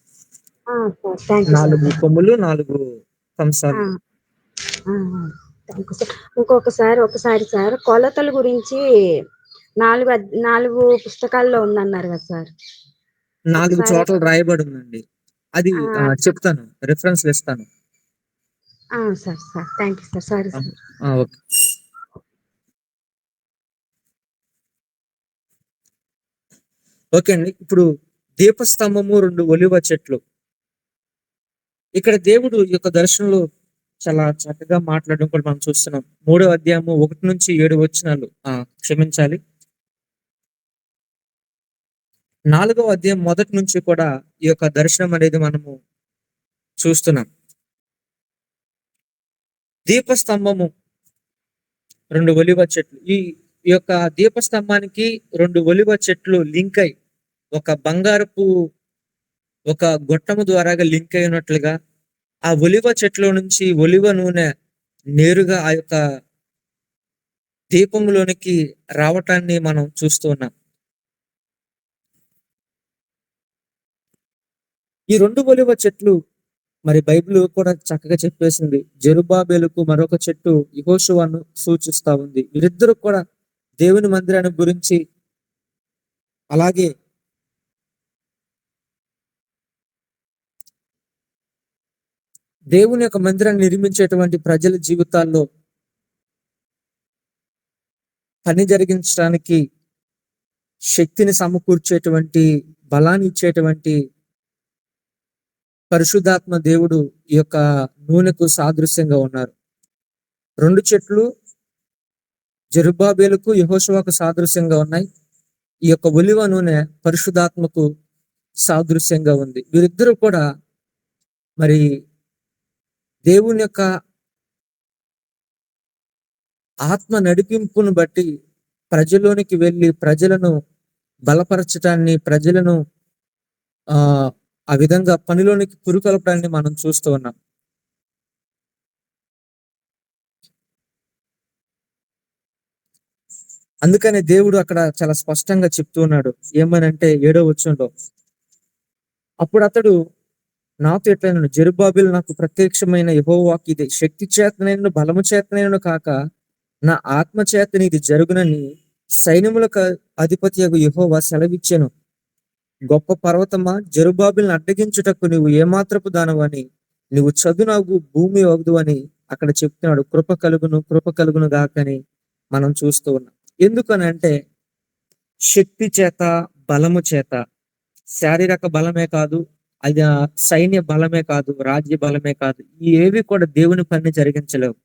సార్ థ్యాంక్ యూ 4 కొమ్ములు, 4 కంసాలు. Thank you sir. ఒకసారి సార్, కొలతల గురించి 4 పుస్తకాల్లో ఉందన్నారు కదా సార్. 4 చోట్ల రాయబడి ఉందండి. అది చెప్తాను, రిఫరెన్స్ ఇస్తాను. Sir thank you sir. Sorry sir. Okay. Okay అండి. ఇప్పుడు దీపస్తంభము, 2 ఒలీవ చెట్లు. ఇక్కడ దేవుడు ఈ యొక్క దర్శనంలో చాలా చక్కగా మాట్లాడడం కూడా మనం చూస్తున్నాం. 3వ అధ్యాయము 1 నుంచి 7 వచనాలు, క్షమించాలి, 4వ అధ్యాయం మొదటి నుంచి కూడా ఈ యొక్క దర్శనం అనేది మనము చూస్తున్నాం. దీపస్తంభము, 2 ఒలీవ చెట్లు. ఈ ఈ యొక్క దీపస్తంభానికి 2 ఒలివ చెట్లు లింక్ అయి ఒక బంగారపు ఒక గొట్టము ద్వారాగా లింక్ అయి ఉన్నట్లుగా ఆ ఒలివ చెట్లో నుంచి ఒలివ నూనె నేరుగా ఆ యొక్క దీపంలోనికి రావటాన్ని మనం చూస్తూ ఉన్నాం. ఈ 2 ఒలివ చెట్లు మరి బైబిల్ కూడా చక్కగా చెప్పేసింది. జెరుబ్బాబెలుకు మరొక చెట్టు యెహోషువను సూచిస్తా ఉంది. వీరిద్దరూ కూడా దేవుని మందిరాన్ని గురించి, అలాగే దేవుని యొక్క మందిరాన్ని నిర్మించేటువంటి ప్రజల జీవితాల్లో పని జరిగించడానికి శక్తిని సమకూర్చేటువంటి, బలాన్ని ఇచ్చేటువంటి పరిశుద్ధాత్మ దేవుడు ఈ యొక్క నూనెకు సాదృశ్యంగా ఉన్నారు. 2 చెట్లు జెరుబ్బాబెలుకు యెహోషువకు సాదృశ్యంగా ఉన్నాయి. ఈ యొక్క ఒలివ నూనె పరిశుద్ధాత్మకు సాదృశ్యంగా ఉంది. వీరిద్దరూ కూడా మరి దేవుని యొక్క ఆత్మ నడిపింపును బట్టి ప్రజలోనికి వెళ్ళి ప్రజలను బలపరచటాన్ని, ప్రజలను ఆ విధంగా పనిలోనికి పురుకొల్పడాన్ని మనం చూస్తూ ఉన్నాం. అందుకనే దేవుడు అక్కడ చాలా స్పష్టంగా చెప్తూ ఉన్నాడు. ఏమనంటే 7వ వచనంలో, అప్పుడు అతడు నాతో ఎట్లనెను, జెరుబ్బాబెలు నాకు ప్రత్యక్షమైన యెహోవాకు ఇది శక్తి చేతనైనను బలము చేతనైనను కాక నా ఆత్మ చేతని ఇది జరుగునని సైన్యములకు అధిపతియగు యెహోవా సెలవిచ్చెను. గొప్ప పర్వతమా, జెరుబ్బాబెలును అడ్డగించుటకు నువ్వు ఏమాత్రపు దానవని, నువ్వు చదునగు భూమి వగదు అని అక్కడ చెప్తున్నాడు. కృప కలుగును గాకని మనం చూస్తూ ఉన్నాం. ఎందుకనంటే శక్తి చేత, బలము చేత, శారీరక బలమే కాదు, అది సైన్య బలమే కాదు, రాజ్య బలమే కాదు, ఈ ఏవి కూడా దేవుని పని జరిగించలేవు.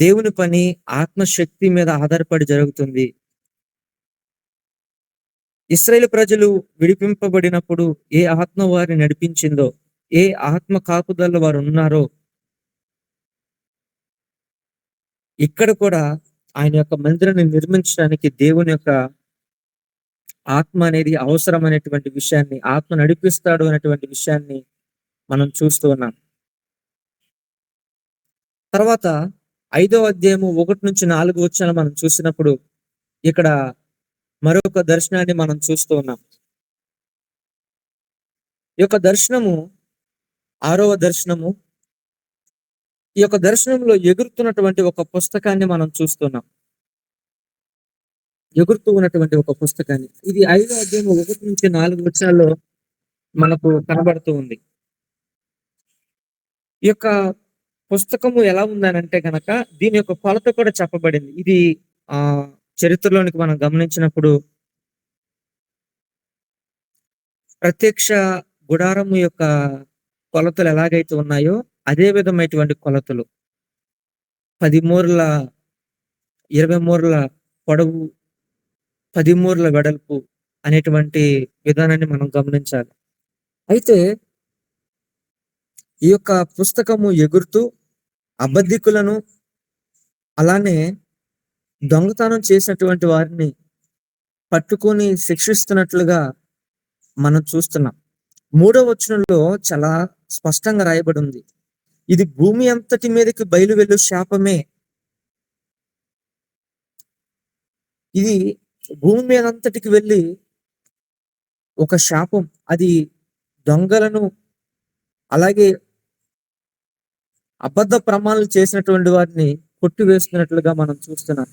దేవుని పని ఆత్మశక్తి మీద ఆధారపడి జరుగుతుంది. ఇశ్రాయేలు ప్రజలు విడిపింపబడినప్పుడు ఏ ఆత్మ వారిని నడిపించిందో, ఏ ఆత్మ కాపుదల్లో వారు ఉన్నారో, ఇక్కడ కూడా ఆయన యొక్క మందిరాన్ని నిర్మించడానికి దేవుని యొక్క ఆత్మ అనేది అవసరం అనేటువంటి విషయాన్ని, ఆత్మ నడిపిస్తాడు అనేటువంటి విషయాన్ని మనం చూస్తూ ఉన్నాం. తర్వాత 5వ అధ్యాయము 1-4 వచనాలు మనం చూసినప్పుడు ఇక్కడ మరొక దర్శనాన్ని మనం చూస్తూ ఉన్నాం. ఈ యొక్క దర్శనము 6వ దర్శనము. ఈ యొక్క దర్శనంలో ఎగురుతున్నటువంటి ఒక పుస్తకాన్ని మనం చూస్తున్నాం. ఎగురుతూ ఉన్నటువంటి ఒక పుస్తకాన్ని, ఇది 5వ అధ్యాయం 1-4 వచనాల్లో మనకు కనబడుతూ ఉంది. ఈ యొక్క పుస్తకము ఎలా ఉందనంటే గనక దీని యొక్క కొలత కూడా చెప్పబడింది. ఇది చరిత్రలోనికి మనం గమనించినప్పుడు ప్రత్యక్ష గుడారము యొక్క కొలతలు ఎలాగైతే ఉన్నాయో అదే విధమైనటువంటి కొలతలు, 10 మూరల 20 మూరల పొడవు, 10 మూరల వెడల్పు అనేటువంటి విధానాన్ని మనం గమనించాలి. అయితే ఈ యొక్క పుస్తకము ఎగురుతూ అబద్ధికులను, అలానే దొంగతనం చేసినటువంటి వారిని పట్టుకొని శిక్షిస్తున్నట్లుగా మనం చూస్తున్నాం. 3వ వచనంలో చాలా స్పష్టంగా రాయబడి ఉంది, ఇది భూమి అంతటి మీదకి బయలు వెళ్ళు శాపమే. ఇది భూమి మీద అంతటికి వెళ్ళి ఒక శాపం. అది దొంగలను, అలాగే అబద్ధ ప్రమాణాలు చేసినటువంటి వారిని కొట్టివేస్తున్నట్లుగా మనం చూస్తున్నాం.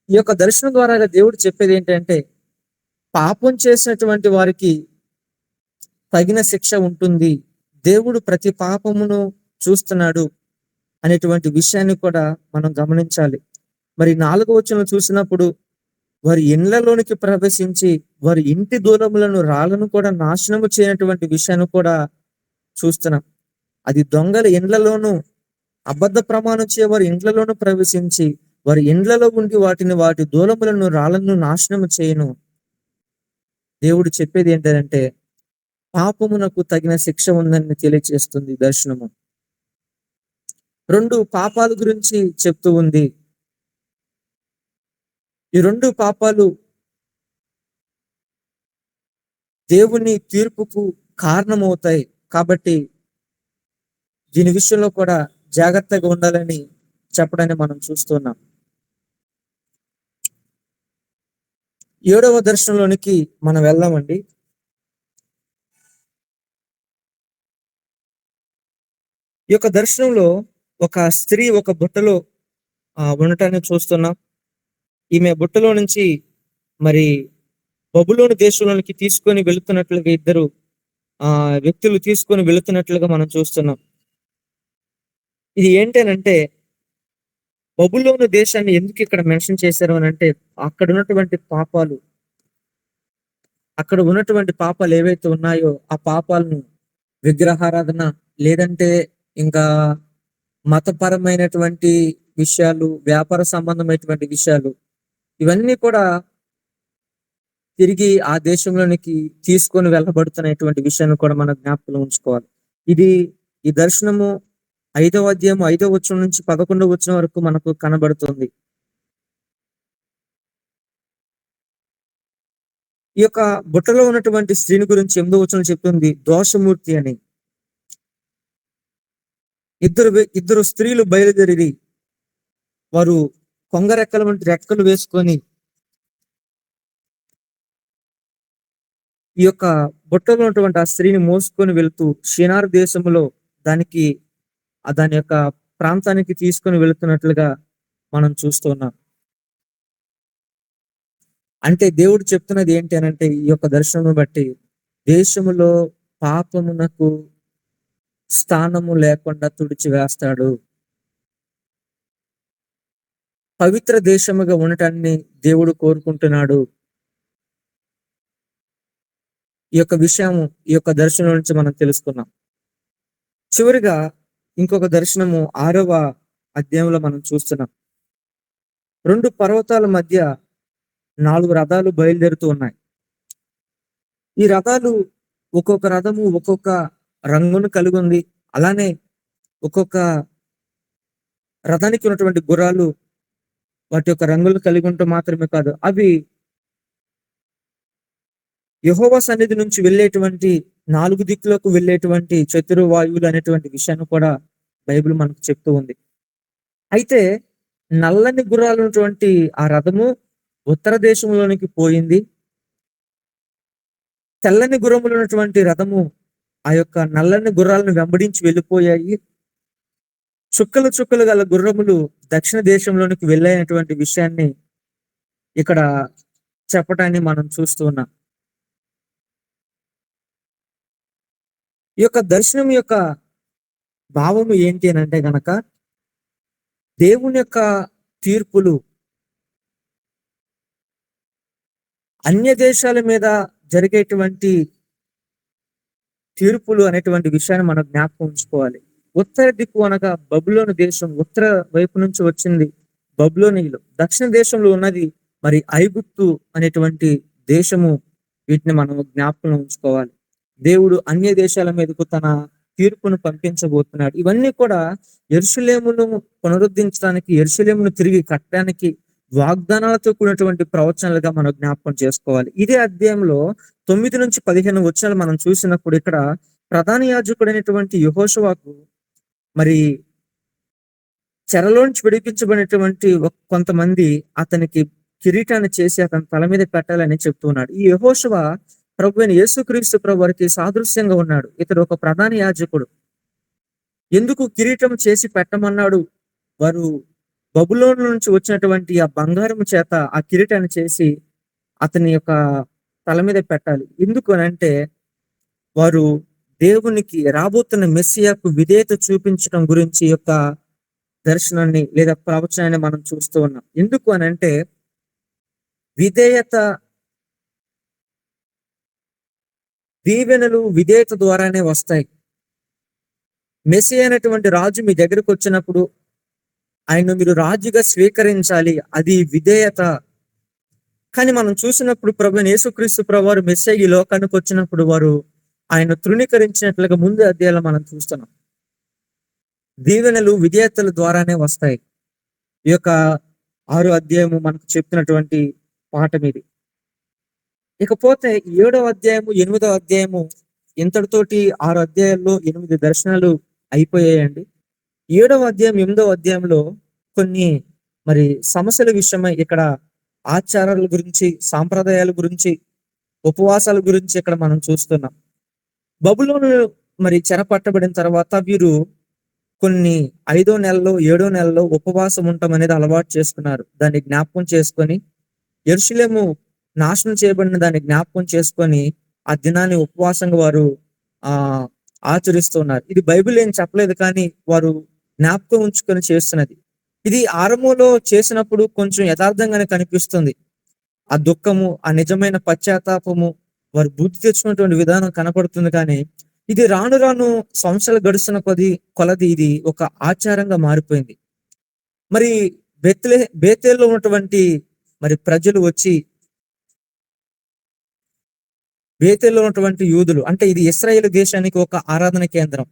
ఈ యొక్క దర్శనం ద్వారా దేవుడు చెప్పేది ఏంటంటే, పాపం చేసినటువంటి వారికి తగిన శిక్ష ఉంటుంది, దేవుడు ప్రతి పాపమును చూస్తున్నాడు అనేటువంటి విషయాన్ని కూడా మనం గమనించాలి. మరి 4వ వచనం చూసినప్పుడు, వారి ఇండ్లలోనికి ప్రవేశించి వారి ఇంటి దూలములను రాళ్లను కూడా నాశనము చేయనటువంటి విషయాన్ని కూడా చూస్తున్నాం. అది దొంగల ఇండ్లలోను, అబద్ధ ప్రమాణం చే వారి ఇండ్లలోను ప్రవేశించి వారి ఇండ్లలో ఉండి వాటి దూలములను రాళ్లను నాశనము చేయను. దేవుడు చెప్పేది ఏంటంటే పాపమునకు తగిన శిక్ష ఉందని తెలియజేస్తుంది దర్శనము. 2 పాపాల గురించి చెప్తూ ఉంది. ఈ 2 పాపాలు దేవుని తీర్పుకు కారణమవుతాయి. కాబట్టి దీని విషయంలో కూడా జాగ్రత్తగా ఉండాలని చెప్పడాన్ని మనం చూస్తున్నాం. 7వ దర్శనంలోనికి మనం వెళ్దామండి. ఈ యొక్క దర్శనంలో ఒక స్త్రీ ఒక బుట్టలో ఉండటాన్ని చూస్తున్నాం. ఈమె బుట్టలో నుంచి మరి బబులోను దేశంలోనికి తీసుకొని వెళుతున్నట్లుగా ఇద్దరు వ్యక్తులు తీసుకొని వెళుతున్నట్లుగా మనం చూస్తున్నాం. ఇది ఏంటనంటే బబులోను దేశాన్ని ఎందుకు ఇక్కడ మెన్షన్ చేశారు అని అంటే అక్కడ ఉన్నటువంటి పాపాలు ఏవైతే ఉన్నాయో ఆ పాపాలను విగ్రహారాధన, లేదంటే ఇంకా మతపరమైనటువంటి విషయాలు, వ్యాపార సంబంధమైనటువంటి విషయాలు, ఇవన్నీ కూడా తిరిగి ఆ దేశంలోనికి తీసుకొని వెళ్ళబడుతున్నటువంటి విషయాన్ని కూడా మనం జ్ఞాపకం ఉంచుకోవాలి. ఈ దర్శనము 5వ అధ్యాయం 5వ వచనం నుంచి 11వ వచనం వరకు మనకు కనబడుతుంది. ఈ యొక్క బుట్టలో ఉన్నటువంటి స్త్రీని గురించి 8వ వచనం చెప్తుంది దోషమూర్తి అని. ఇద్దరు స్త్రీలు బయలుదేరి వారు కొంగరెక్కల వంటి రెక్కలు వేసుకొని ఈ యొక్క బుట్టలో ఉన్నటువంటి ఆ స్త్రీని మోసుకొని వెళుతూ షినార్ దేశంలో దాని యొక్క ప్రాంతానికి తీసుకొని వెళుతున్నట్లుగా మనం చూస్తున్నాం. అంటే దేవుడు చెప్తున్నది ఏంటి అనంటే ఈ యొక్క దర్శనం బట్టి దేశములో పాపమునకు స్థానము లేకుండా తుడిచివేస్తాడు. పవిత్ర దేశముగా ఉండటాన్ని దేవుడు కోరుకుంటున్నాడు. ఈ యొక్క విషయం ఈ యొక్క దర్శనం నుంచి మనం తెలుసుకున్నాం. చివరిగా ఇంకొక దర్శనము 6వ అధ్యాయంలో మనం చూస్తున్నాం. 2 పర్వతాల మధ్య 4 రథాలు బయలుదేరుతూ ఉన్నాయి. ఈ రథాలు ఒక్కొక్క రథము ఒక్కొక్క రంగును కలిగి ఉంది. అలానే ఒక్కొక్క రథానికి ఉన్నటువంటి గుర్రాలు వాటి యొక్క రంగులు కలిగి ఉండటం మాత్రమే కాదు, అవి యెహోవా సన్నిధి నుంచి వెళ్ళేటువంటి 4 దిక్కులకు వెళ్ళేటువంటి చతుర్వాయువులు అనేటువంటి విషయాన్ని కూడా బైబిల్ మనకు చెప్తూ ఉంది. అయితే నల్లని గుర్రాలు ఉన్నటువంటి ఆ రథము ఉత్తర దేశంలోనికి పోయింది. తెల్లని గుర్రములు ఉన్నటువంటి రథము ఆ యొక్క నల్లని గుర్రాలను వెంబడించి వెళ్ళిపోయాయి. చుక్కలు గల గుర్రములు దక్షిణ దేశంలోనికి వెళ్ళైనటువంటి విషయాన్ని ఇక్కడ చెప్పటాన్ని మనం చూస్తూ ఉన్నాం. ఈ యొక్క దర్శనం యొక్క భావము ఏంటి అని అంటే గనక దేవుని యొక్క తీర్పులు అన్య దేశాల మీద జరిగేటువంటి తీర్పులు అనేటువంటి విషయాన్ని మనం జ్ఞాపకం ఉంచుకోవాలి. ఉత్తర దిక్కు అనగా బబులోను దేశం, ఉత్తర వైపు నుంచి వచ్చింది బబులోనీయులు. దక్షిణ దేశంలో ఉన్నది మరి ఐగుప్తు అనేటువంటి దేశము. వీటిని మనం జ్ఞాపకం ఉంచుకోవాలి. దేవుడు అన్య దేశాల మీదకు తన తీర్పును పంపించబోతున్నాడు. ఇవన్నీ కూడా యెరూషలేమును పునరుద్ధరించడానికి, యెరూషలేమును తిరిగి కట్టడానికి వాగ్దానాలతో కూడినటువంటి ప్రవచనాలుగా మనం జ్ఞాపకం చేసుకోవాలి. ఇదే అధ్యాయంలో 9 నుంచి 15 వచనాలు మనం చూసినప్పుడు ఇక్కడ ప్రధాన యాజకుడైనటువంటి యెహోషువకు మరి చెరలోంచి విడిపించబడినటువంటి కొంతమంది అతనికి కిరీటాన్ని చేసి అతని తల మీద పెట్టాలని చెప్తున్నాడు. ఈ యెహోషువ ప్రభువైన యేసుక్రీస్తు ప్రభు వారికి సాదృశ్యంగా ఉన్నాడు. ఇతడు ఒక ప్రధాన యాజకుడు. ఎందుకు కిరీటం చేసి పెట్టమన్నాడు? వారు బబులోను నుంచి వచ్చినటువంటి ఆ బంగారం చేత ఆ కిరీటాన్ని చేసి అతని యొక్క తల మీద పెట్టాలి. ఎందుకు అని అంటే వారు దేవునికి రాబోతున్న మెస్సియాకు విధేయత చూపించడం గురించి యొక్క దర్శనాన్ని లేదా ప్రవచనాన్ని మనం చూస్తూ ఉన్నాం. ఎందుకు అని అంటే విధేయత, దీవెనలు విధేయత ద్వారానే వస్తాయి. మెస్సియా అయినటువంటి రాజు మీ దగ్గరకు వచ్చినప్పుడు ఆయన మీరు రాజుగా స్వీకరించాలి, అది విధేయత. కానీ మనం చూసినప్పుడు ప్రభువైన యేసుక్రీస్తు ప్రభు వారు మెస్సియా ఈ లోకానికి వచ్చినప్పుడు వారు ఆయన తృణీకరించినట్లుగా ముందు అధ్యాయంలో మనం చూస్తున్నాం. దీవెనలు విధేయతల ద్వారానే వస్తాయి. ఈ యొక్క 6వ అధ్యాయము మనకు చెప్తున్నటువంటి పాఠం ఇది. ఇకపోతే 7వ అధ్యాయము 8వ అధ్యాయము ఇంతటితోటి 6 అధ్యాయాల్లో 8 దర్శనాలు అయిపోయాయండి. 7వ అధ్యాయం 8వ అధ్యాయంలో కొన్ని మరి సమస్యల విషయమై ఇక్కడ ఆచారాల గురించి, సాంప్రదాయాల గురించి, ఉపవాసాల గురించి ఇక్కడ మనం చూస్తున్నాం. బబులోను మరి చెరపట్టబడిన తర్వాత వీరు కొన్ని 5వ నెలలో 7వ నెలలో ఉపవాసం ఉండటం అనేది అలవాటు చేసుకున్నారు. దాన్ని జ్ఞాపకం చేసుకొని యెరూషలేము నాశనం చేయబడిన దాన్ని జ్ఞాపకం చేసుకొని ఆ దినాన్ని ఉపవాసంగా వారు ఆ ఆచరిస్తున్నారు. ఇది బైబిల్ ఏం చెప్పలేదు, కానీ వారు జ్ఞాపకం ఉంచుకొని చేస్తున్నది. ఇది ఆరంభంలో చేసినప్పుడు కొంచెం యథార్థంగానే కనిపిస్తుంది. ఆ దుఃఖము, ఆ నిజమైన పశ్చాత్తాపము, వారు బుద్ధి తెచ్చుకున్నటువంటి విధానం కనపడుతుంది. కానీ ఇది రాను రాను సంవత్సరాలు గడుస్తున్న కొలది ఇది ఒక ఆచారంగా మారిపోయింది. మరి బేతేల్లో ఉన్నటువంటి మరి ప్రజలు వచ్చి, బేతేల్లో ఉన్నటువంటి యూదులు, అంటే ఇది ఇశ్రాయేలు దేశానికి ఒక ఆరాధన కేంద్రం.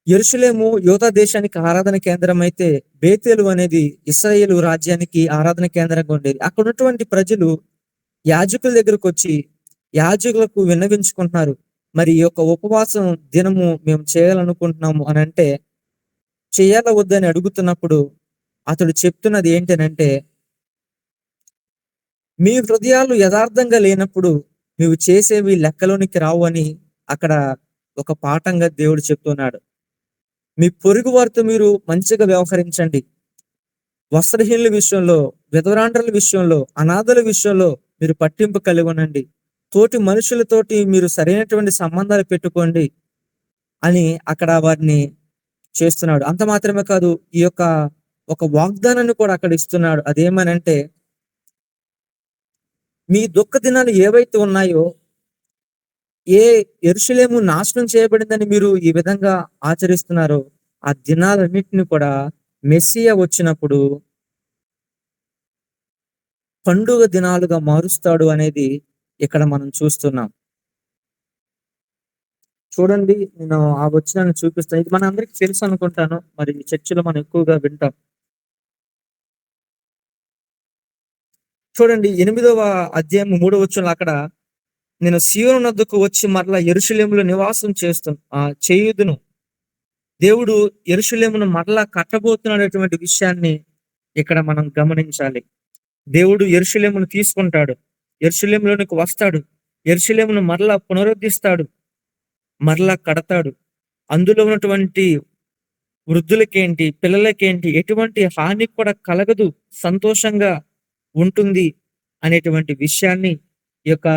యెరూషలేము యూదా దేశానికి ఆరాధన కేంద్రం అయితే బేతేలు అనేది ఇశ్రాయేలు రాజ్యానికి ఆరాధన కేంద్రంగా ఉండేది. అక్కడ ఉన్నటువంటి ప్రజలు యాజకుల దగ్గరకు వచ్చి యాజకులకు విన్నవించుకుంటున్నారు, మరి ఈ యొక్క ఉపవాసం దినము మేము చేయాలనుకుంటున్నాము అని అంటే, చేయాల వద్దని అడుగుతున్నప్పుడు అతడు చెప్తున్నది ఏంటనంటే, మీ హృదయాలు యథార్థంగా లేనప్పుడు నువ్వు చేసేవి లెక్కలోనికి రావు అని అక్కడ ఒక పాఠంగా దేవుడు చెప్తున్నాడు. మీ పొరుగు వారితో మీరు మంచిగా వ్యవహరించండి. వస్త్రహీనుల విషయంలో, విధవరాండ్రుల విషయంలో, అనాథల విషయంలో మీరు పట్టింపు కలిగి ఉండండి. తోటి మనుషులతోటి మీరు సరైనటువంటి సంబంధాలు పెట్టుకోండి అని అక్కడ వారిని చేస్తున్నాడు. అంత మాత్రమే కాదు, ఈ యొక్క ఒక వాగ్దానాన్ని కూడా అక్కడ ఇస్తున్నాడు. అదేమనంటే, మీ దుఃఖ దినాలు ఏవైతే ఉన్నాయో, ఏ యెరూషలేము నాశనం చేయబడిందని మీరు ఈ విధంగా ఆచరిస్తున్నారో, ఆ దినాలన్నింటినీ కూడా మెస్సియా వచ్చినప్పుడు పండుగ దినాలుగా మారుస్తాడు అనేది ఇక్కడ మనం చూస్తున్నాం. చూడండి, నేను ఆ వచనాన్ని చూపిస్తాను. ఇది మన అందరికి తెలుసు అనుకుంటాను, మరి చర్చిలో మనం ఎక్కువగా వింటాం. చూడండి, 8వ అధ్యాయం 3వ వచనంలో అక్కడ, నేను సీయోను నద్దకు వచ్చి మరలా యెరూషలేములో నివాసం చేయుదును. దేవుడు యెరూషలేమును మరలా కట్టబోతున్నటువంటి విషయాన్ని ఇక్కడ మనం గమనించాలి. దేవుడు యెరూషలేమును తీసుకుంటాడు, యెరూషలేములోనికి వస్తాడు, యెరూషలేమును మరలా పునరుద్ధరిస్తాడు, మరలా కడతాడు. అందులో ఉన్నటువంటి వృద్ధులకేంటి, పిల్లలకేంటి ఎటువంటి హాని కూడా కలగదు, సంతోషంగా ఉంటుంది అనేటువంటి విషయాన్ని ఈ యొక్క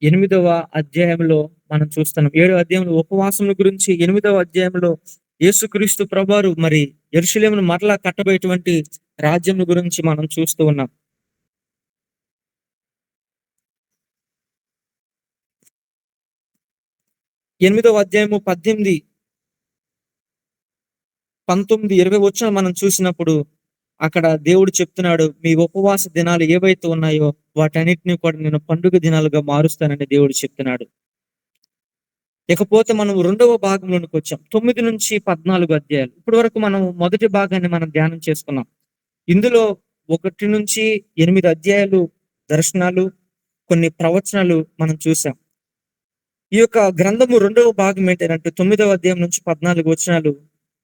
8వ అధ్యాయంలో మనం చూస్తున్నాం. 7వ అధ్యాయంలో ఉపవాసం గురించి, 8వ అధ్యాయంలో యేసుక్రీస్తు ప్రభువారు మరి యెరూషలేమును మరలా కట్టబోయేటువంటి రాజ్యం గురించి మనం చూస్తూ ఉన్నాం. ఎనిమిదవ అధ్యాయము 18, 19, 20 వచనం మనం చూసినప్పుడు అక్కడ దేవుడు చెప్తున్నాడు, మీ ఉపవాస దినాలు ఏవైతే ఉన్నాయో వాటన్నిటిని కూడా నేను పండుగ దినాలుగా మారుస్తానని దేవుడు చెప్తున్నాడు. ఇకపోతే మనం 2వ భాగంలోనికి వచ్చాం. 9 నుంచి 14 అధ్యాయాలు. ఇప్పటి వరకు మనం మొదటి భాగాన్ని మనం ధ్యానం చేసుకున్నాం. ఇందులో 1 నుంచి 8 అధ్యాయాలు దర్శనాలు, కొన్ని ప్రవచనాలు మనం చూసాం. ఈ యొక్క గ్రంథము 2వ భాగం ఏంటంటే 9వ అధ్యాయం నుంచి 14 వచనాలు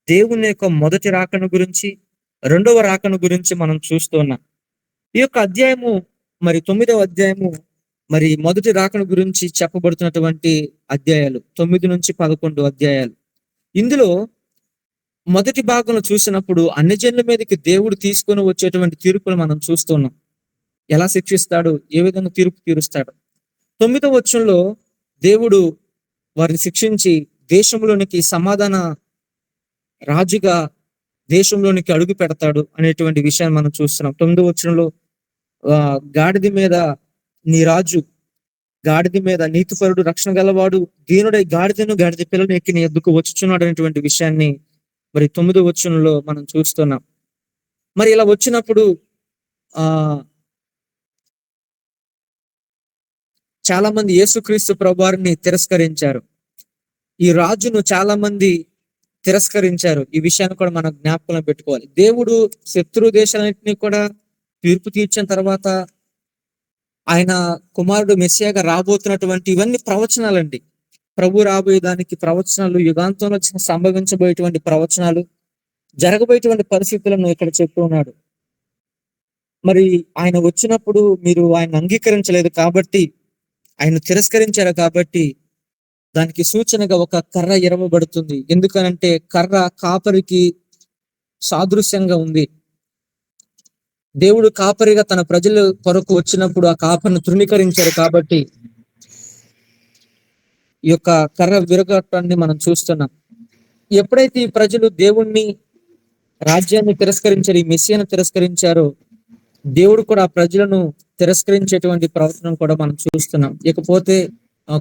దేవుని యొక్క మొదటి రాకను గురించి, 2వ రాకను గురించి మనం చూస్తూ ఉన్నాం. ఈ యొక్క అధ్యాయము మరి 9వ అధ్యాయము మరి మొదటి రాకను గురించి చెప్పబడుతున్నటువంటి అధ్యాయాలు 9 నుంచి 11 అధ్యాయాలు. ఇందులో మొదటి భాగంలో చూసినప్పుడు అన్ని జనుల మీదకి దేవుడు తీసుకొని వచ్చేటువంటి తీర్పులు మనం చూస్తున్నాం. ఎలా శిక్షిస్తాడు, ఏ విధంగా తీర్పు తీరుస్తాడు. 9వ వచనంలో దేవుడు వారిని శిక్షించి దేశంలోనికి సమాధాన రాజుగా దేశంలోనికి అడుగు పెడతాడు అనేటువంటి విషయాన్ని మనం చూస్తున్నాం. 9వ వచనంలో గాడిద మీద నీ రాజు, గాడిద మీద నీతిపరుడు, రక్షణ గలవాడు, దీనుడై గాడిదను గాడిద పిల్లలు ఎక్కి నీ ఎద్దుకు వచ్చుచున్నాడు అనేటువంటి విషయాన్ని మరి 9వ వచనంలో మనం చూస్తున్నాం. మరి ఇలా వచ్చినప్పుడు చాలా మంది యేసుక్రీస్తు ప్రభువారిని తిరస్కరించారు. ఈ రాజును చాలా మంది తిరస్కరించారు. ఈ విషయాన్ని కూడా మనం జ్ఞాపకంలో పెట్టుకోవాలి. దేవుడు శత్రు దేశాలన్నింటినీ కూడా తీర్పు తీర్చిన తర్వాత ఆయన కుమారుడు మెస్సియాగా రాబోతున్నటువంటి ఇవన్నీ ప్రవచనాలండి. ప్రభు రాబోయేదానికి ప్రవచనాలు, యుగాంతంలో సంభవించబోయేటువంటి ప్రవచనాలు, జరగబోయేటువంటి పరిస్థితులను ఇక్కడ చెప్తూ ఉన్నాడు. మరి ఆయన వచ్చినప్పుడు మీరు ఆయన అంగీకరించలేదు కాబట్టి, ఆయన తిరస్కరించారు కాబట్టి, దానికి సూచనగా ఒక కర్ర ఇరవబడుతుంది. ఎందుకనంటే కర్ర కాపరికి సాదృశ్యంగా ఉంది. దేవుడు కాపరిగా తన ప్రజల కొరకు వచ్చినప్పుడు ఆ కాపరిని తృణీకరించారు కాబట్టి ఈ యొక్క కర్ర విరగటాన్ని మనం చూస్తున్నాం. ఎప్పుడైతే ఈ ప్రజలు దేవుణ్ణి, రాజ్యాన్ని తిరస్కరించారు, ఈ మెస్సియాను తిరస్కరించారో, దేవుడు కూడా ఆ ప్రజలను తిరస్కరించేటువంటి ప్రవర్తన కూడా మనం చూస్తున్నాం. ఇకపోతే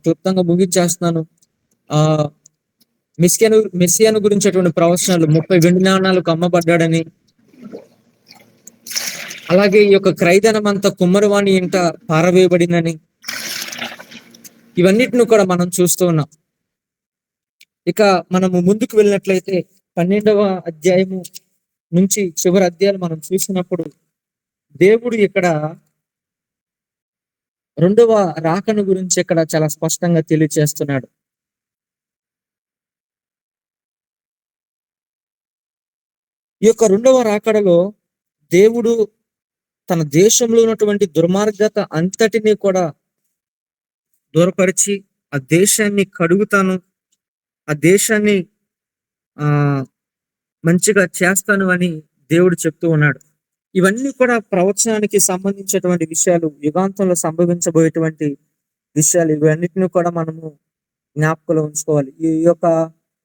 క్లుప్తంగా ముగించేస్తున్నాను. ఆ మెస్సియాను గురించేటువంటి ప్రవచనాలు 30 వెండి నాణాలకు అమ్మబడ్డాడని, అలాగే ఈ యొక్క క్రైదనం అంతా కుమ్మరివాణి ఇంట పారవేయబడిందని, ఇవన్నిటిని కూడా మనం చూస్తూ ఉన్నాం. ఇక మనము ముందుకు వెళ్ళినట్లయితే 12వ అధ్యాయము నుంచి చివరి అధ్యాయాలు మనం చూసినప్పుడు దేవుడు ఇక్కడ రెండవ రాకను గురించి ఇక్కడ చాలా స్పష్టంగా తెలియజేస్తున్నాడు. ఈ యొక్క రెండవ రాకడలో దేవుడు తన దేశంలో ఉన్నటువంటి దుర్మార్గత అంతటినీ కూడా దూరపరిచి ఆ దేశాన్ని కడుగుతాను, ఆ దేశాన్ని ఆ మంచిగా చేస్తాను అని దేవుడు చెప్తూ ఉన్నాడు. ఇవన్నీ కూడా ప్రవచనానికి సంబంధించినటువంటి విషయాలు, యుగాంతంలో సంభవించబోయేటువంటి విషయాలు. ఇవన్నిటిని కూడా మనము జ్ఞాపకంలో ఉంచుకోవాలి. ఈ యొక్క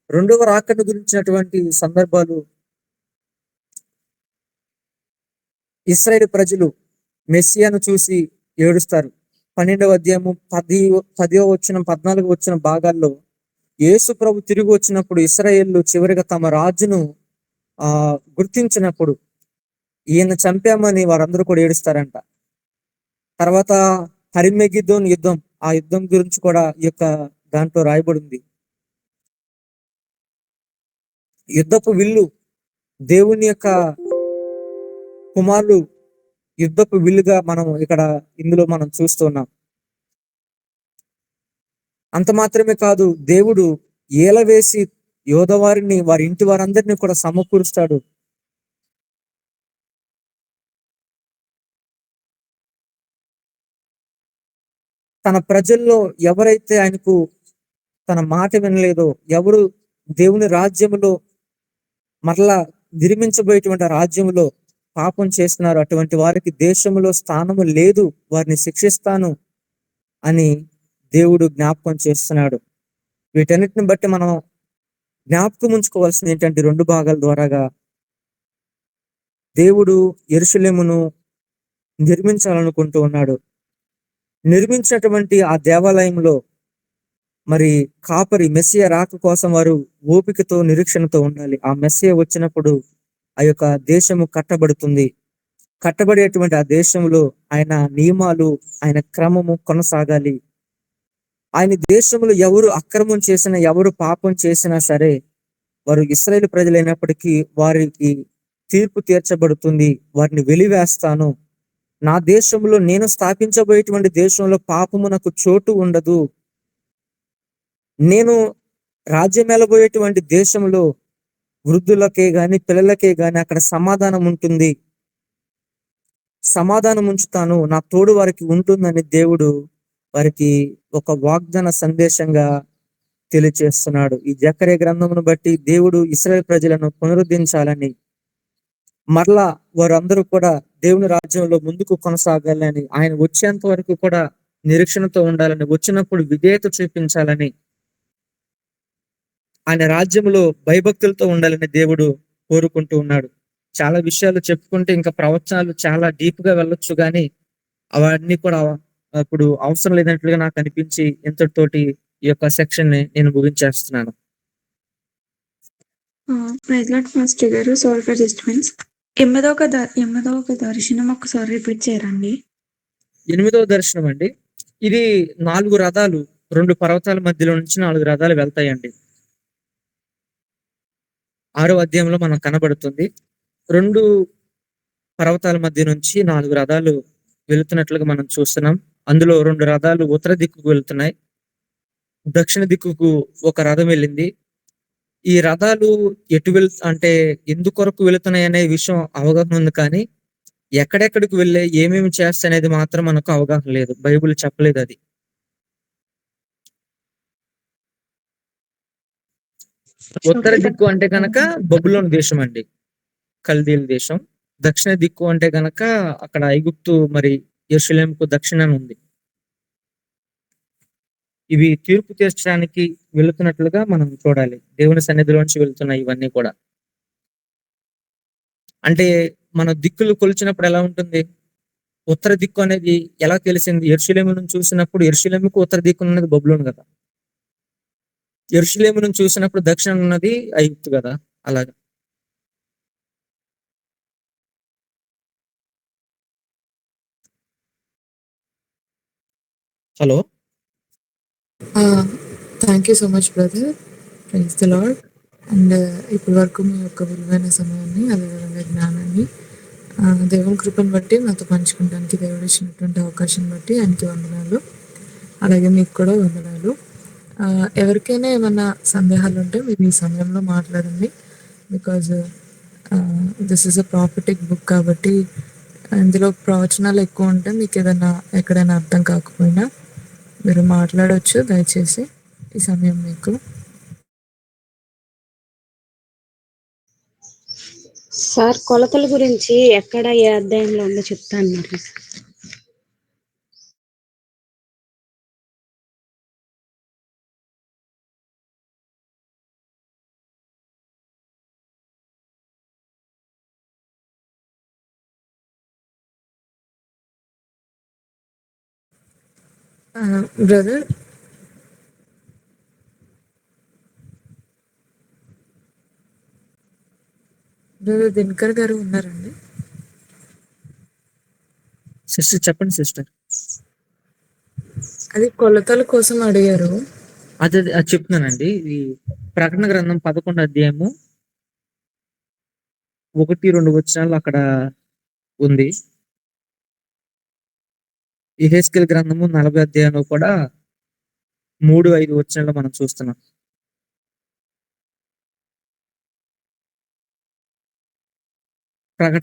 రెండవ రాకడ గురించినటువంటి సందర్భాలు ఇశ్రాయేలు ప్రజలు మెస్సియాను చూసి ఏడుస్తారు. 12వ అధ్యాయము 10వ వచనం 14వ వచనం భాగాల్లో యేసు ప్రభు తిరిగి వచ్చినప్పుడు ఇశ్రాయేలు చివరిగా తమ రాజును గుర్తించినప్పుడు ఈయన చంపామని వారందరూ కూడా ఏడుస్తారంట. తర్వాత హరిమెగిద్దోన్ యుద్ధం, ఆ యుద్ధం గురించి కూడా ఈ యొక్క దాంట్లో రాయబడింది. యుద్ధపు విల్లు, దేవుని యొక్క కుమారుడు యుద్ధపు విల్లుగా మనం ఇందులో మనం చూస్తున్నాం. అంత మాత్రమే కాదు, దేవుడు ఏల వేసి యోధవారిని, వారి ఇంటి వారందరినీ కూడా సమకూరుస్తాడు. తన ప్రజల్లో ఎవరైతే ఆయనకు తన మాట వినలేదో, ఎవరు దేవుని రాజ్యములో మరలా నిర్మించబోయేటువంటి రాజ్యములో పాపం చేస్తున్నారు, అటువంటి వారికి దేశంలో స్థానము లేదు, వారిని శిక్షిస్తాను అని దేవుడు జ్ఞాపకం చేస్తున్నాడు. వీటన్నిటిని బట్టి మనం జ్ఞాపకం ఉంచుకోవాల్సింది ఏంటంటే, రెండు భాగాల ద్వారాగా దేవుడు యెరూషలేమును నిర్మించాలనుకుంటూ ఉన్నాడు. నిర్మించినటువంటి ఆ దేవాలయంలో మరి కాపరి మెస్సియా రాక కోసం వారు ఓపికతో, నిరీక్షణతో ఉండాలి. ఆ మెస్సియా వచ్చినప్పుడు ఆ యొక్క దేశము కట్టబడుతుంది. కట్టబడేటువంటి ఆ దేశంలో ఆయన నియమాలు, ఆయన క్రమము కొనసాగాలి. ఆయన దేశంలో ఎవరు అక్రమం చేసినా, ఎవరు పాపం చేసినా సరే, వారు ఇశ్రాయేలు ప్రజలైనప్పటికీ వారికి తీర్పు తీర్చబడుతుంది. వారిని వెలివేస్తాను. నా దేశంలో, నేను స్థాపించబోయేటువంటి దేశంలో పాపమునకు చోటు ఉండదు. నేను రాజ్యం వెళ్ళబోయేటువంటి దేశంలో వృద్ధులకే గాని, పిల్లలకే గాని అక్కడ సమాధానం ఉంటుంది, సమాధానం ఉంచుతాను, నా తోడు వారికి ఉంటుందని దేవుడు వారికి ఒక వాగ్దాన సందేశంగా తెలియచేస్తున్నాడు. ఈ జకర్యా గ్రంథమును బట్టి దేవుడు ఇశ్రాయేలు ప్రజలను పునరుద్ధరించాలని, మరలా వారందరూ కూడా దేవుని రాజ్యంలో ముందుకు కొనసాగాలని, ఆయన వచ్చేంత వరకు కూడా నిరీక్షణతో ఉండాలని, వచ్చినప్పుడు విధేయత చూపించాలని, ఆయన రాజ్యంలో భయభక్తులతో ఉండాలని దేవుడు కోరుకుంటూ ఉన్నాడు. చాలా విషయాలు చెప్పుకుంటే ఇంకా ప్రవచనాలు చాలా డీప్ గా వెళ్ళొచ్చు, కానీ అవన్నీ కూడా ఇప్పుడు అవసరం లేనట్లుగా నాకు అనిపించి ఇంతటితోటి ఈ యొక్క సెక్షన్ ని నేను ముగించేస్తున్నాను. ప్రైజ్ లార్డ్ మాస్టర్ గారు, సారీ ఫర్ డిస్టర్బెన్స్. ఎనిమిదవ దర్శనం ఒకసారి రిపీట్ చేయరండి. 8వ దర్శనం అండి, ఇది 4 రథాలు, 2 పర్వతాల మధ్యలో నుంచి 4 రథాలు వెళ్తాయండి. 6వ అధ్యాయంలో మనకు కనబడుతుంది. 2 పర్వతాల మధ్య నుంచి 4 రథాలు వెళుతున్నట్లుగా మనం చూస్తున్నాం. అందులో 2 రథాలు ఉత్తర దిక్కుకు వెళ్తున్నాయి. దక్షిణ దిక్కుకు ఒక రథం వెళ్ళింది. ఈ రథాలు ఎటు అంటే ఎందుకొరకు వెళుతున్నాయనే విషయం అవగాహన ఉంది కానీ, ఎక్కడెక్కడికి వెళ్ళాయి, ఏమేమి చేస్తాయనేది మాత్రం మనకు అవగాహన లేదు. బైబిల్ చెప్పలేదది. ఉత్తర దిక్కు అంటే గనక బబులోను దేశం అండి. కల్దీల దేశం. దక్షిణ దిక్కు అంటే గనక అక్కడ ఐగుప్తు మరి యెరూషలేముకు దక్షిణాన ఉంది. ఇవి తీర్పు తీర్చడానికి వెళుతున్నట్లుగా మనం చూడాలి. దేవుని సన్నిధిలోంచి వెళ్తున్నాయి ఇవన్నీ కూడా. అంటే మన దిక్కులు కొలిచినప్పుడు ఎలా ఉంటుంది? ఉత్తర దిక్కు అనేది ఎలా తెలిసింది? యెరూషలేము నుంచి చూసినప్పుడు యెరూషలేముకు ఉత్తర దిక్కున ఉన్నది బబులోను కదా! యెరూషలేము నుంచి చూసినప్పుడు దక్షిణాన ఉన్నది ఐగుప్తు కదా! అలాగా. Hello! Thank you so much brother. Praise the Lord. And ఇప్పటి వరకు మీ యొక్క విలువైన సమయాన్ని, అదేవిధంగా జ్ఞానాన్ని దేవుని కృపను బట్టి నాతో పంచుకోవడానికి దేవుడు ఇచ్చినటువంటి అవకాశం బట్టి ఆయనకి వందనాలు. అలాగే మీకు కూడా వందనాలు. ఎవరికైనా ఏమన్నా సందేహాలు ఉంటే మీరు ఈ సమయంలో మాట్లాడండి. Because this is a prophetic book కాబట్టి ఇందులో ప్రవచనాలు ఎక్కువ ఉంటే మీకు ఏదైనా ఎక్కడైనా అర్థం కాకపోయినా మీరు మాట్లాడవచ్చు. దయచేసి ఈ సమయం మీకు. సార్ కొలతల గురించి ఎక్కడ ఏ అధ్యాయంలో ఉందో చెప్తా అన్నారు. బ్రదర్ దినకర్ గారు ఉన్నారండి? సిస్టర్ చెప్పండి సిస్టర్. అది కొలతల కోసం అడిగారు. అది చెప్తున్నానండి. ఈ ప్రకటన గ్రంథం 11 అధ్యాయము 1-2 వచనాలు అక్కడ ఉంది. యెహెజ్కేలు గ్రంథము 40 అధ్యాయంలో కూడా 3-5 వచనాల్లో మనం చూస్తున్నాం. ప్రకటన